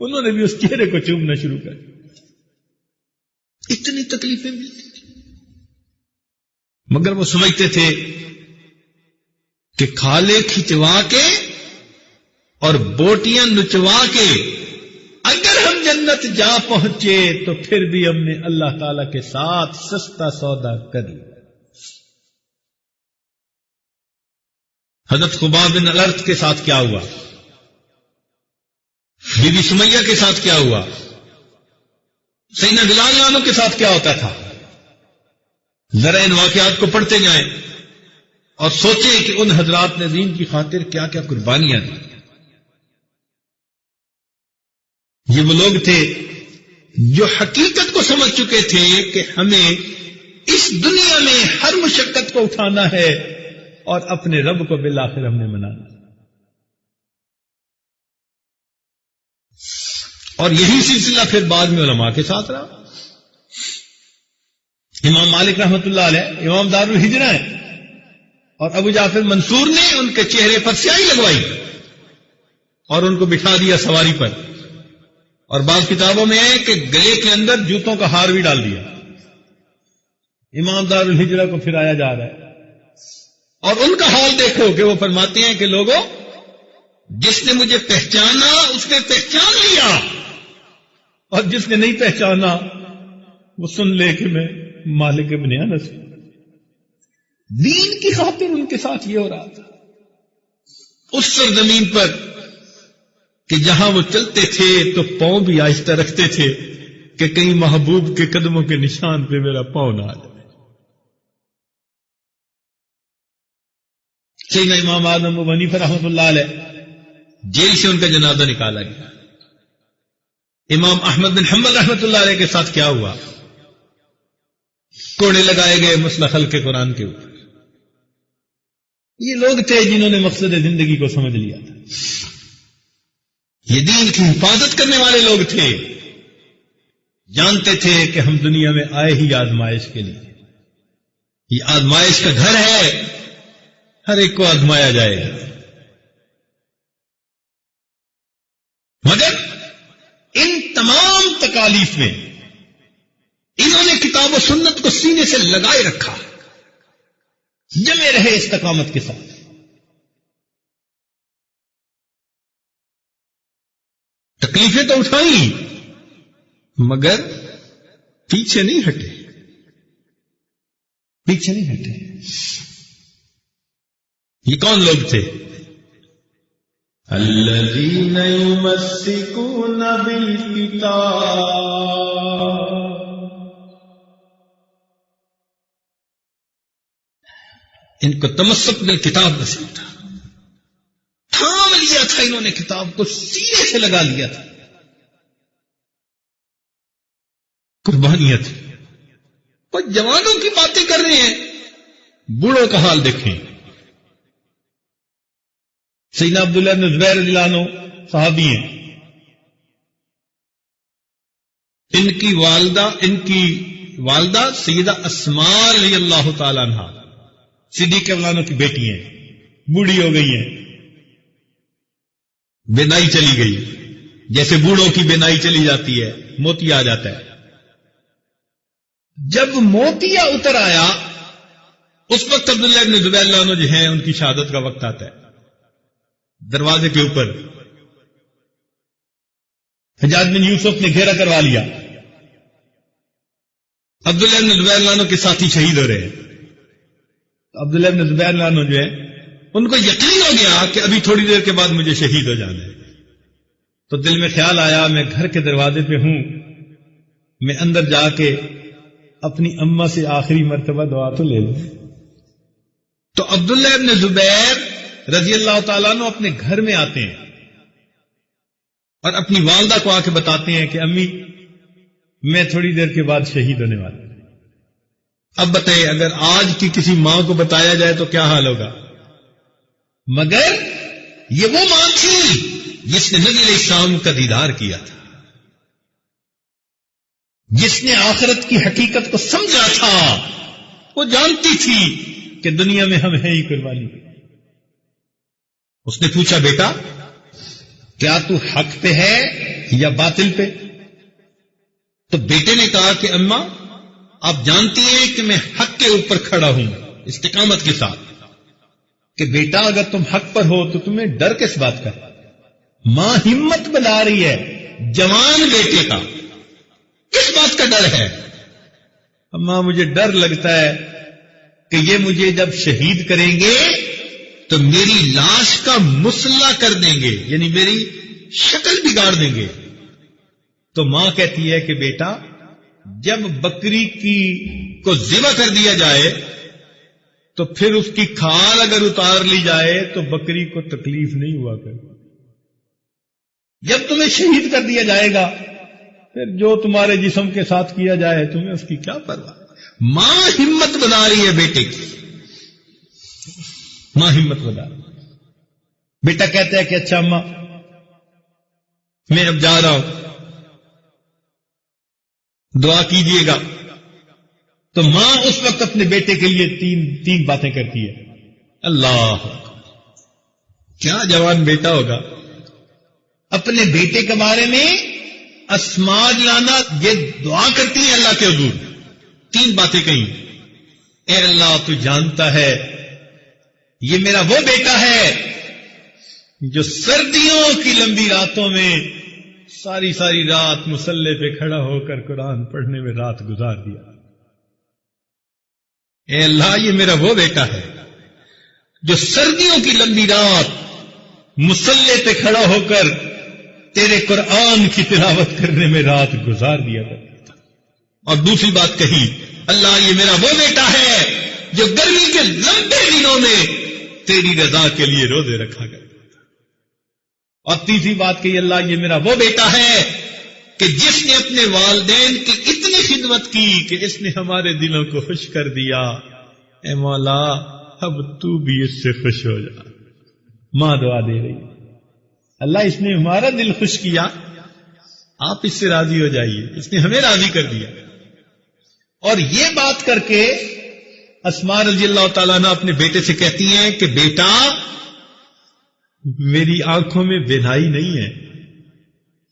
انہوں نے بھی اس چہرے کو چومنا شروع کر دیا. اتنی تکلیفیں ملتی تھی مگر وہ سمجھتے تھے کہ کھالے کھچوا کے اور بوٹیاں نچوا کے اگر ہم جنت جا پہنچے تو پھر بھی ہم نے اللہ تعالی کے ساتھ سستا سودا کر لیا. حضرت خباب بن الارت کے ساتھ کیا ہوا؟ بی بی سمیہ کے ساتھ کیا ہوا، سیدنا بلال عنہ کے ساتھ کیا ہوتا تھا. ذرا ان واقعات کو پڑھتے جائیں اور سوچیں کہ ان حضرات نے دین کی خاطر کیا کیا قربانیاں دی. یہ وہ لوگ تھے جو حقیقت کو سمجھ چکے تھے کہ ہمیں اس دنیا میں ہر مشقت کو اٹھانا ہے اور اپنے رب کو بالآخر ہم نے منانا. اور یہی سلسلہ پھر بعد میں علماء کے ساتھ رہا. امام مالک رحمۃ اللہ علیہ امام دار الہجرہ ہیں، اور ابو جعفر منصور نے ان کے چہرے پر سیاہی لگوائی اور ان کو بٹھا دیا سواری پر، اور بعض کتابوں میں ہے کہ گلے کے اندر جوتوں کا ہار بھی ڈال دیا. امام دار الہجرہ کو پھرایا جا رہا ہے، اور ان کا حال دیکھو کہ وہ فرماتے ہیں کہ لوگوں، جس نے مجھے پہچانا اس نے پہچان لیا، اور جس نے نہیں پہچانا وہ سن لے کہ میں مالک ابن انس. دین کی خاطر ان کے ساتھ یہ ہو رہا تھا اس سرزمین پر کہ جہاں وہ چلتے تھے تو پاؤں بھی آہستہ رکھتے تھے کہ کہیں محبوب کے قدموں کے نشان پہ میرا پاؤں نہ آ جائے. سیدنا امام اعظم ابو حنیفہ رحمۃ اللہ علیہ جیل سے ان کا جنازہ نکالا گیا. امام احمد بن حنبل رحمۃ اللہ علیہ کے ساتھ کیا ہوا، کوڑے لگائے گئے مسلح خلق قرآن کے اوپر. یہ لوگ تھے جنہوں نے مقصد زندگی کو سمجھ لیا تھا. یہ دین کی حفاظت کرنے والے لوگ تھے، جانتے تھے کہ ہم دنیا میں آئے ہی آزمائش کے لیے. یہ آزمائش کا گھر ہے، ہر ایک کو آزمایا جائے گا. مگر ان تمام تکالیف میں انہوں نے کتاب و سنت کو سینے سے لگائے رکھا، جمے رہے استقامت کے ساتھ. تکلیفیں تو اٹھائیں مگر پیچھے نہیں ہٹے، پیچھے نہیں ہٹے. یہ کون لوگ تھے؟ الذین یمسکون بالکتاب، ان کو تمسک بالکتاب نصیب تھا. تھام لیا تھا انہوں نے کتاب کو، سینے سے لگا لیا تھا. قربانیاں تھی. وہ جوانوں کی باتیں کر رہے ہیں، بوڑھوں کا حال دیکھیں. سیدنا عبداللہ بن زبیر رضی اللہ عنہ صحابی ہیں. ان کی والدہ سیدہ اسماء رضی اللہ تعالی عنہا صدیق عنہ کی بیٹی ہیں، بوڑھی ہو گئی ہیں، بینائی چلی گئی. جیسے بوڑھوں کی بینائی چلی جاتی ہے، موتیا آ جاتا ہے. جب موتیا اتر آیا اس وقت عبداللہ بن زبیر اللہ عنہ جو ہیں ان کی شہادت کا وقت آتا ہے. دروازے کے اوپر حجاج بن یوسف نے گھیرا کروا لیا. عبداللہ بن زبیر اللہ عنہ کے ساتھی شہید ہو رہے ہیں. عبداللہ بن زبیر اللہ عنہ جو ہے ان کو یقین ہو گیا کہ ابھی تھوڑی دیر کے بعد مجھے شہید ہو جانا ہے. تو دل میں خیال آیا میں گھر کے دروازے پہ ہوں، میں اندر جا کے اپنی اماں سے آخری مرتبہ دعا تو لے لوں. تو عبداللہ ابن زبیر رضی اللہ تعالیٰ عنہ اپنے گھر میں آتے ہیں اور اپنی والدہ کو آ کے بتاتے ہیں کہ امی میں تھوڑی دیر کے بعد شہید ہونے والا ہوں. اب بتائیے اگر آج کی کسی ماں کو بتایا جائے تو کیا حال ہوگا. مگر یہ وہ ماں تھی جس نے نبی علیہ السلام کا دیدار کیا تھا، جس نے آخرت کی حقیقت کو سمجھا تھا. وہ جانتی تھی کہ دنیا میں ہم ہیں ہی قربانی. اس نے پوچھا بیٹا کیا تو حق پہ ہے یا باطل پہ؟ تو بیٹے نے کہا کہ اماں آپ جانتی ہیں کہ میں حق کے اوپر کھڑا ہوں استقامت کے ساتھ. کہ بیٹا اگر تم حق پر ہو تو تمہیں ڈر کس بات کا؟ ماں ہمت بنا رہی ہے جوان بیٹے کا، کس بات کا ڈر ہے؟ اماں مجھے ڈر لگتا ہے کہ یہ مجھے جب شہید کریں گے تو میری لاش کا مسلح کر دیں گے، یعنی میری شکل بگاڑ دیں گے. تو ماں کہتی ہے کہ بیٹا جب بکری کو ذبح کر دیا جائے تو پھر اس کی کھال اگر اتار لی جائے تو بکری کو تکلیف نہیں ہوا کرتی. جب تمہیں شہید کر دیا جائے گا پھر جو تمہارے جسم کے ساتھ کیا جائے تمہیں اس کی کیا پرواہ. ماں ہمت بنا رہی ہے بیٹے کی، ماں ہمت بنا رہی. بیٹا کہتا ہے کہ اچھا اماں میں اب جا رہا ہوں، دعا کیجئے گا. تو ماں اس وقت اپنے بیٹے کے لیے تین باتیں کرتی ہے. اللہ کیا جوان بیٹا ہوگا. اپنے بیٹے کے بارے میں اسماء لانا یہ دعا کرتی ہے اللہ کے حضور. 3 باتیں کہیں. اے اللہ تو جانتا ہے یہ میرا وہ بیٹا ہے جو سردیوں کی لمبی راتوں میں ساری رات مصلے پہ کھڑا ہو کر قرآن پڑھنے میں رات گزار دیا. اے اللہ یہ میرا وہ بیٹا ہے جو سردیوں کی لمبی رات مصلے پہ کھڑا ہو کر تیرے قرآن کی تلاوت کرنے میں رات گزار دیا کرتا تھا. اور دوسری بات کہی اللہ یہ میرا وہ بیٹا ہے جو گرمی کے لمبے دنوں میں تیری رضا کے لیے روزے رکھا کرتا تھا. اور تیسری بات کہی اللہ یہ میرا وہ بیٹا ہے کہ جس نے اپنے والدین کی اتنی خدمت کی کہ اس نے ہمارے دلوں کو خوش کر دیا. اے مولا اب تو بھی اس سے خوش ہو جا. ماں دعا دے رہی اللہ اس نے ہمارا دل خوش کیا، آپ اس سے راضی ہو جائیے، اس نے ہمیں راضی کر دیا. اور یہ بات کر کے اسماء رضی اللہ تعالیٰ عنہ اپنے بیٹے سے کہتی ہیں کہ بیٹا میری آنکھوں میں بینائی نہیں ہے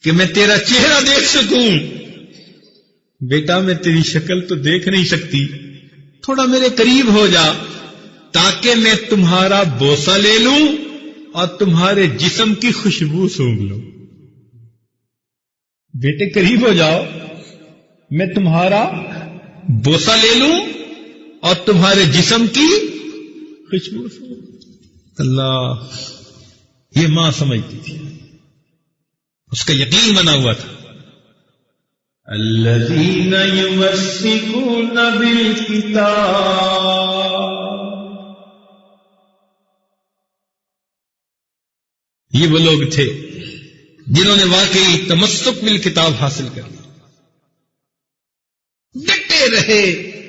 کہ میں تیرا چہرہ دیکھ سکوں. بیٹا میں تیری شکل تو دیکھ نہیں سکتی، تھوڑا میرے قریب ہو جا تاکہ میں تمہارا بوسہ لے لوں اور تمہارے جسم کی خوشبو سونگھ لوں. بیٹے قریب ہو جاؤ، میں تمہارا بوسہ لے لوں اور تمہارے جسم کی خوشبو سونگھ. اللہ یہ ماں سمجھتی تھی، اس کا یقین بنا ہوا تھا. الذین یمسکون بالکتاب، یہ وہ لوگ تھے جنہوں نے واقعی تمسک بالکتاب حاصل کر لی، ڈٹے رہے،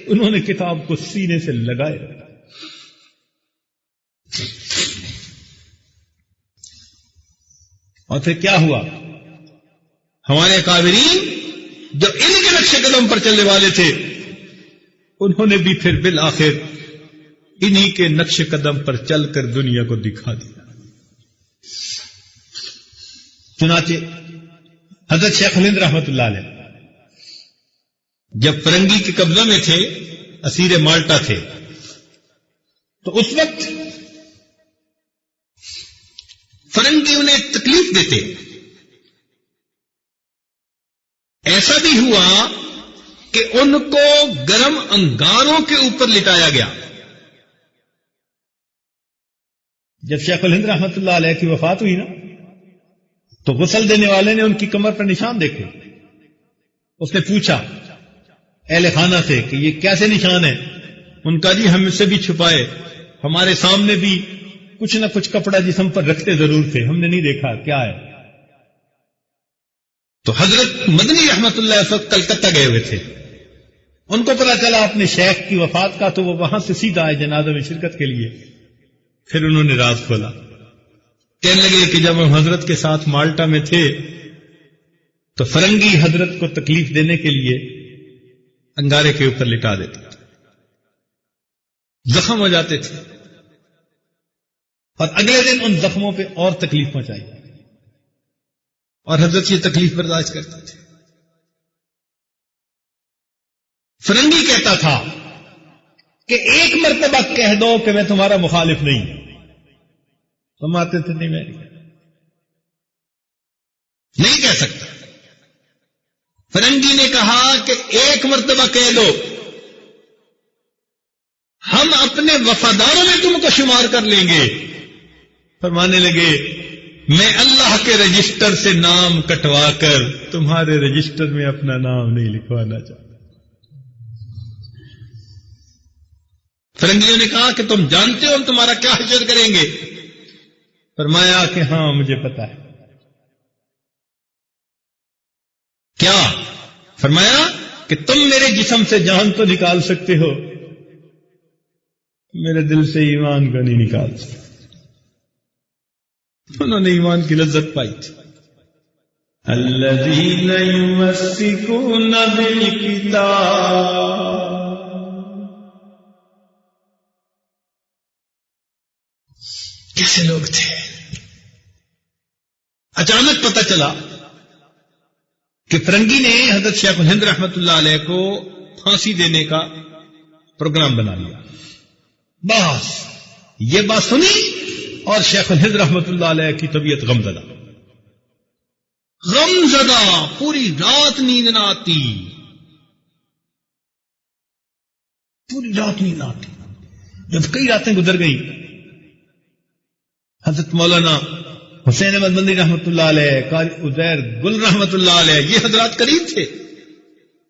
انہوں نے کتاب کو سینے سے لگائے رکھا. اور پھر کیا ہوا؟ ہمارے اکابرین جو ان کے نقش قدم پر چلنے والے تھے انہوں نے بھی پھر بالآخر انہی کے نقش قدم پر چل کر دنیا کو دکھا دیا. چنانچہ حضرت شیخ الہند رحمت اللہ علیہ جب فرنگی کے قبضے میں تھے، اسیر مالٹا تھے، تو اس وقت فرنگی انہیں تکلیف دیتے. ایسا بھی ہوا کہ ان کو گرم انگاروں کے اوپر لٹایا گیا. جب شیخ الہند رحمت اللہ علیہ کی وفات ہوئی نا تو غسل دینے والے نے ان کی کمر پر نشان دیکھے. اس نے پوچھا اہل خانہ سے کہ یہ کیسے نشان ہے؟ ان کا جی ہم سے بھی چھپائے، ہمارے سامنے بھی کچھ نہ کچھ کپڑا جسم پر رکھتے ضرور تھے، ہم نے نہیں دیکھا کیا ہے. تو حضرت مدنی رحمت اللہ اس وقت کلکتہ گئے ہوئے تھے، ان کو پتا چلا اپنے شیخ کی وفات کا، تو وہ وہاں سے سیدھا آئے جنازہ میں شرکت کے لیے. پھر انہوں نے راز کھولا، کہنے لگے کہ جب ہم حضرت کے ساتھ مالٹا میں تھے تو فرنگی حضرت کو تکلیف دینے کے لیے انگارے کے اوپر لٹا دیتے تھے، زخم ہو جاتے تھے، اور اگلے دن ان زخموں پہ اور تکلیف پہنچائی، اور حضرت یہ تکلیف برداشت کرتے تھے. فرنگی کہتا تھا کہ ایک مرتبہ کہہ دو کہ میں تمہارا مخالف نہیں. سماتے تھے نہیں، میں نہیں کہہ سکتا. فرنگی نے کہا کہ ایک مرتبہ کہہ دو، ہم اپنے وفاداروں میں تم کو شمار کر لیں گے. فرمانے لگے میں اللہ کے رجسٹر سے نام کٹوا کر تمہارے رجسٹر میں اپنا نام نہیں لکھوانا چاہتا۔ فرنگیوں نے کہا کہ تم جانتے ہو ہم تمہارا کیا حشر کریں گے؟ فرمایا کہ ہاں مجھے پتا ہے۔ کیا؟ فرمایا کہ تم میرے جسم سے جان تو نکال سکتے ہو، میرے دل سے ایمان کو نہیں نکال سکتے۔ انہوں نے ایمان کی لذت پائی تھی۔ الذین یمسکون بالکتاب، کیسے لوگ تھے؟ اچانک پتہ چلا کہ فرنگی نے حضرت شیخ الہند رحمت اللہ علیہ کو پھانسی دینے کا پروگرام بنا لیا۔ بس یہ بات سنی اور شیخ الہند رحمت اللہ علیہ کی طبیعت غمزدہ، پوری رات نیند نہ آتی، پوری رات نیند نہ آتی۔ جب کئی راتیں گزر گئی، حضرت مولانا حسین احمد مدنی رحمت اللہ علیہ، قاری عزیر گل رحمت اللہ علیہ، یہ حضرات قریب تھے۔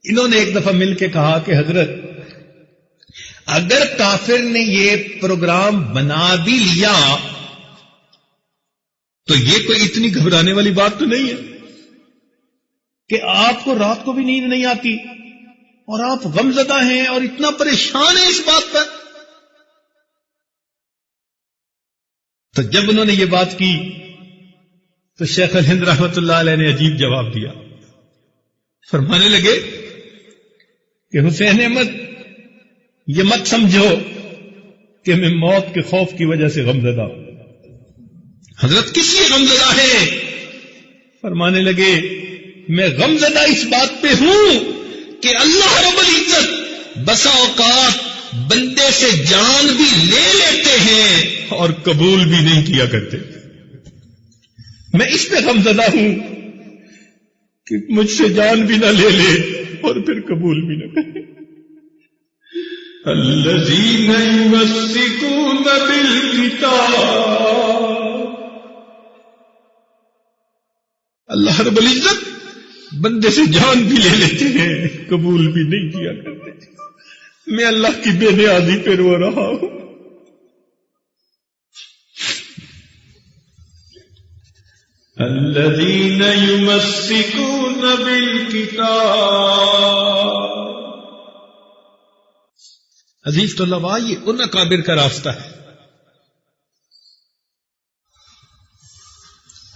انہوں نے ایک دفعہ مل کے کہا کہ حضرت اگر کافر نے یہ پروگرام بنا بھی لیا تو یہ کوئی اتنی گھبرانے والی بات تو نہیں ہے کہ آپ کو رات کو بھی نیند نہیں آتی اور آپ غمزدہ ہیں اور اتنا پریشان ہیں اس بات پر۔ تو جب انہوں نے یہ بات کی تو شیخ الہند رحمت اللہ علیہ نے عجیب جواب دیا۔ فرمانے لگے کہ حسین احمد یہ مت سمجھو کہ میں موت کے خوف کی وجہ سے غمزدہ ہوں۔ حضرت کس لیے غمزدہ ہے؟ فرمانے لگے میں غمزدہ اس بات پہ ہوں کہ اللہ رب العزت بسا اوقات بندے سے جان بھی لے لیتے ہیں اور قبول بھی نہیں کیا کرتے۔ میں اس پہ غمزدہ ہوں کہ مجھ سے جان بھی نہ لے لے اور پھر قبول بھی نہ کرے۔ الذین یمسکون بالکتاب، اللہ رب العزت بندے سے جان بھی لے لیتے ہیں، قبول بھی نہیں کیا کرتے۔ میں اللہ کی بے نیازی پہ رو رہا ہوں۔ الذین یمسکون بالکتاب، عزیز طلباء یہ ان اکابر کا راستہ ہے۔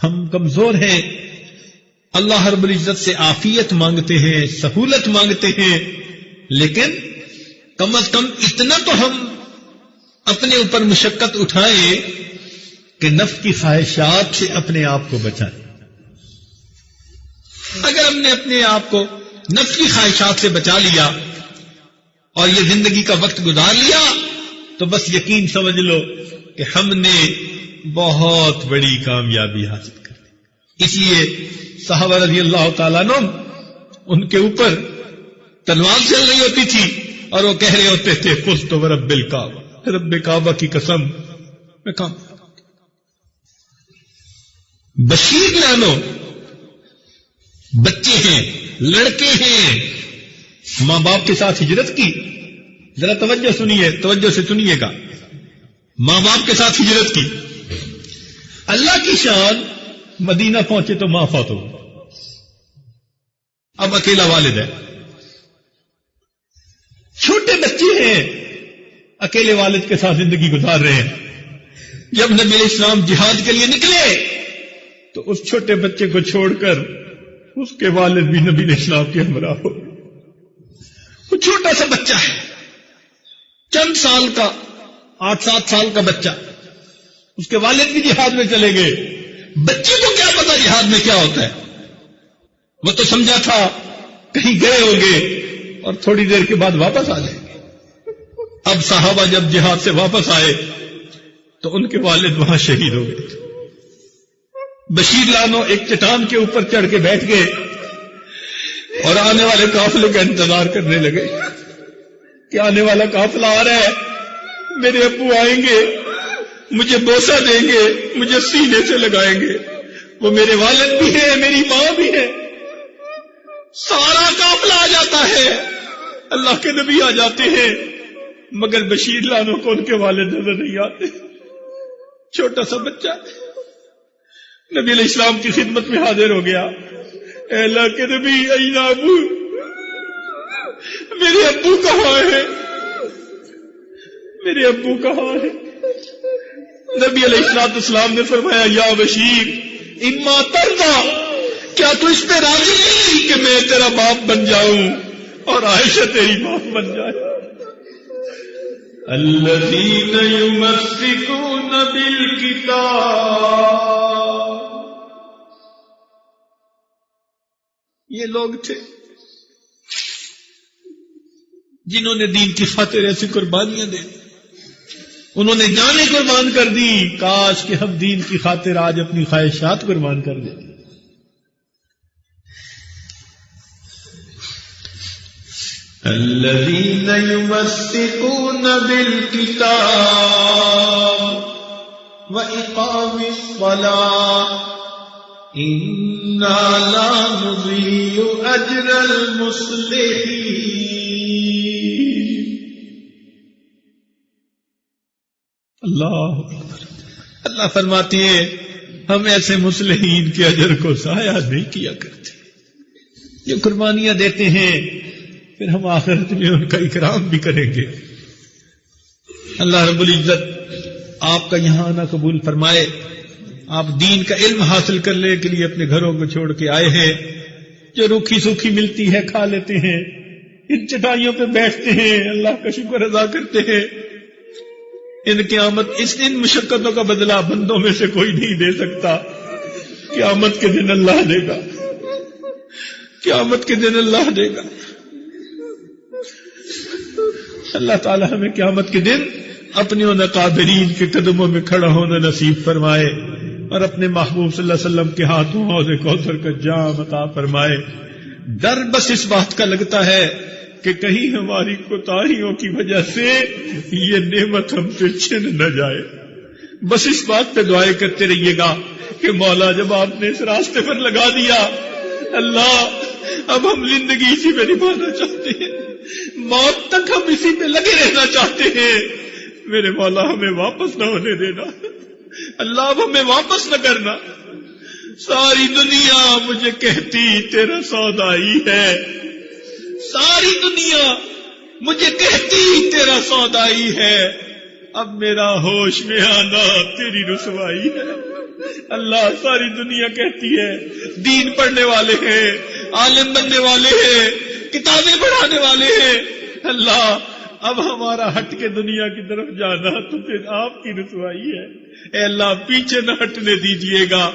ہم کمزور ہیں، اللہ رب العزت سے عافیت مانگتے ہیں، سہولت مانگتے ہیں، لیکن کم از کم اتنا تو ہم اپنے اوپر مشقت اٹھائیں کہ نفس کی خواہشات سے اپنے آپ کو بچائیں۔ اگر ہم نے اپنے آپ کو نفس کی خواہشات سے بچا لیا اور یہ زندگی کا وقت گزار لیا تو بس یقین سمجھ لو کہ ہم نے بہت بڑی کامیابی حاصل کر لی۔ اس لیے صحابہ رضی اللہ تعالیٰ عنہ ان کے اوپر تلوار چل رہی ہوتی تھی اور وہ کہہ رہے ہوتے تھے فزت برب الکعبہ، رب کعبہ کی قسم میں کام۔ بشیر لانو بچے ہیں، لڑکے ہیں، ماں باپ کے ساتھ ہجرت کی، ذرا توجہ سنیے، توجہ سے سنیے گا، ماں باپ کے ساتھ ہجرت کی، اللہ کی شان مدینہ پہنچے تو ماں فوت ہو، اب اکیلا والد ہے، چھوٹے بچے ہیں، اکیلے والد کے ساتھ زندگی گزار رہے ہیں۔ جب نبی علیہ السلام جہاد کے لیے نکلے تو اس چھوٹے بچے کو چھوڑ کر اس کے والد بھی نبی علیہ السلام کے ہمراہ ہو۔ وہ چھوٹا سا بچہ ہے، چند سال کا، 8-7 سال کا بچہ، اس کے والد بھی جہاد میں چلے گئے۔ بچے کو کیا پتا جہاد میں کیا ہوتا ہے؟ وہ تو سمجھا تھا کہیں گئے ہوں گے اور تھوڑی دیر کے بعد واپس آ جائیں گے۔ اب صحابہ جب جہاد سے واپس آئے تو ان کے والد وہاں شہید ہو گئے۔ بشیر لانو ایک چٹان کے اوپر چڑھ کے بیٹھ گئے اور آنے والے قافلے کا انتظار کرنے لگے کہ آنے والا قافلہ آ رہا ہے، میرے ابو آئیں گے مجھے بوسہ دیں گے، مجھے سینے سے لگائیں گے. وہ میرے والد بھی ہیں، میری ماں بھی ہے. سارا قافلہ آ جاتا ہے، اللہ کے نبی آ جاتے ہیں، مگر بشیر لانوں کو ان کے والد نظر نہیں آتے. چھوٹا سا بچہ نبی علیہ السلام کی خدمت میں حاضر ہو گیا. اے اللہ کے نبی، این ابو، میرے ابو کہاں ہے؟ میرے ابو کہاں ہے؟ نبی علیہ السلام نے فرمایا یا بشیر اما ترضا، کیا تو اس پہ راضی نہیں کہ میں تیرا باپ بن جاؤں اور عائشہ تیری ماں بن جائے؟ الذین یمسکون بالکتاب، یہ لوگ تھے جنہوں نے دین کی خاطر ایسی قربانیاں دی، انہوں نے جانیں قربان کر دی. کاش کہ ہم دین کی خاطر آج اپنی خواہشات قربان کر دیں. الذین یمسکون بالکتاب واقام الصلاۃ انا لا نضیع اجر المصلحین. اللہ فرماتے ہیں ہم ایسے مصلحین کے اجر کو ضائع نہیں کیا کرتے. جو قربانیاں دیتے ہیں پھر ہم آخرت میں ان کا اکرام بھی کریں گے. اللہ رب العزت آپ کا یہاں آنا قبول فرمائے. آپ دین کا علم حاصل کرنے کے لیے اپنے گھروں کو چھوڑ کے آئے ہیں. جو روکھی سوکھی ملتی ہے کھا لیتے ہیں، ان چٹائیوں پہ بیٹھتے ہیں، اللہ کا شکر ادا کرتے ہیں. ان قیامت ان مشقتوں کا بدلہ بندوں میں سے کوئی نہیں دے سکتا. قیامت کے دن اللہ دے گا، قیامت کے دن اللہ دے گا. اللہ تعالی ہمیں قیامت کے دن اپنے ان اکابرین کے قدموں میں کھڑا ہونا نصیب فرمائے اور اپنے محبوب صلی اللہ علیہ وسلم کے ہاتھوں حوض کوثر کا جام عطا فرمائے. ڈر بس اس بات کا لگتا ہے کہ کہیں ہماری کوتاہیوں کی وجہ سے یہ نعمت ہم سے چھن نہ جائے. بس اس بات پہ دعائیں کرتے رہیے گا کہ مولا جب آپ نے اس راستے پر لگا دیا، اللہ اب ہم زندگی اسی پہ نبھانا چاہتے ہیں، موت تک ہم اسی پہ لگے رہنا چاہتے ہیں. میرے مولا ہمیں واپس نہ ہونے دینا، اللہ اب ہمیں واپس نہ کرنا. ساری دنیا مجھے کہتی تیرا سودائی ہے، ساری دنیا مجھے کہتی تیرا سودائی ہے، اب میرا ہوش میں آنا تیری رسوائی ہے. اللہ ساری دنیا کہتی ہے دین پڑھنے والے ہیں، عالم بننے والے ہیں، کتابیں پڑھانے والے ہیں. اللہ اب ہمارا ہٹ کے دنیا کی طرف جانا تو پھر آپ کی رسوائی ہے. اے اللہ پیچھے نہ ہٹنے دیجئے گا.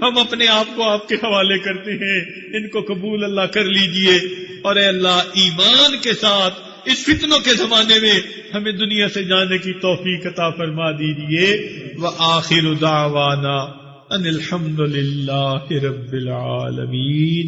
ہم اپنے آپ کو آپ کے حوالے کرتے ہیں، ان کو قبول اللہ کر لیجئے. اور اے اللہ ایمان کے ساتھ اس فتنوں کے زمانے میں ہمیں دنیا سے جانے کی توفیق عطا فرما دیجئے. وآخر دعوانا ان الحمد للہ رب العالمین.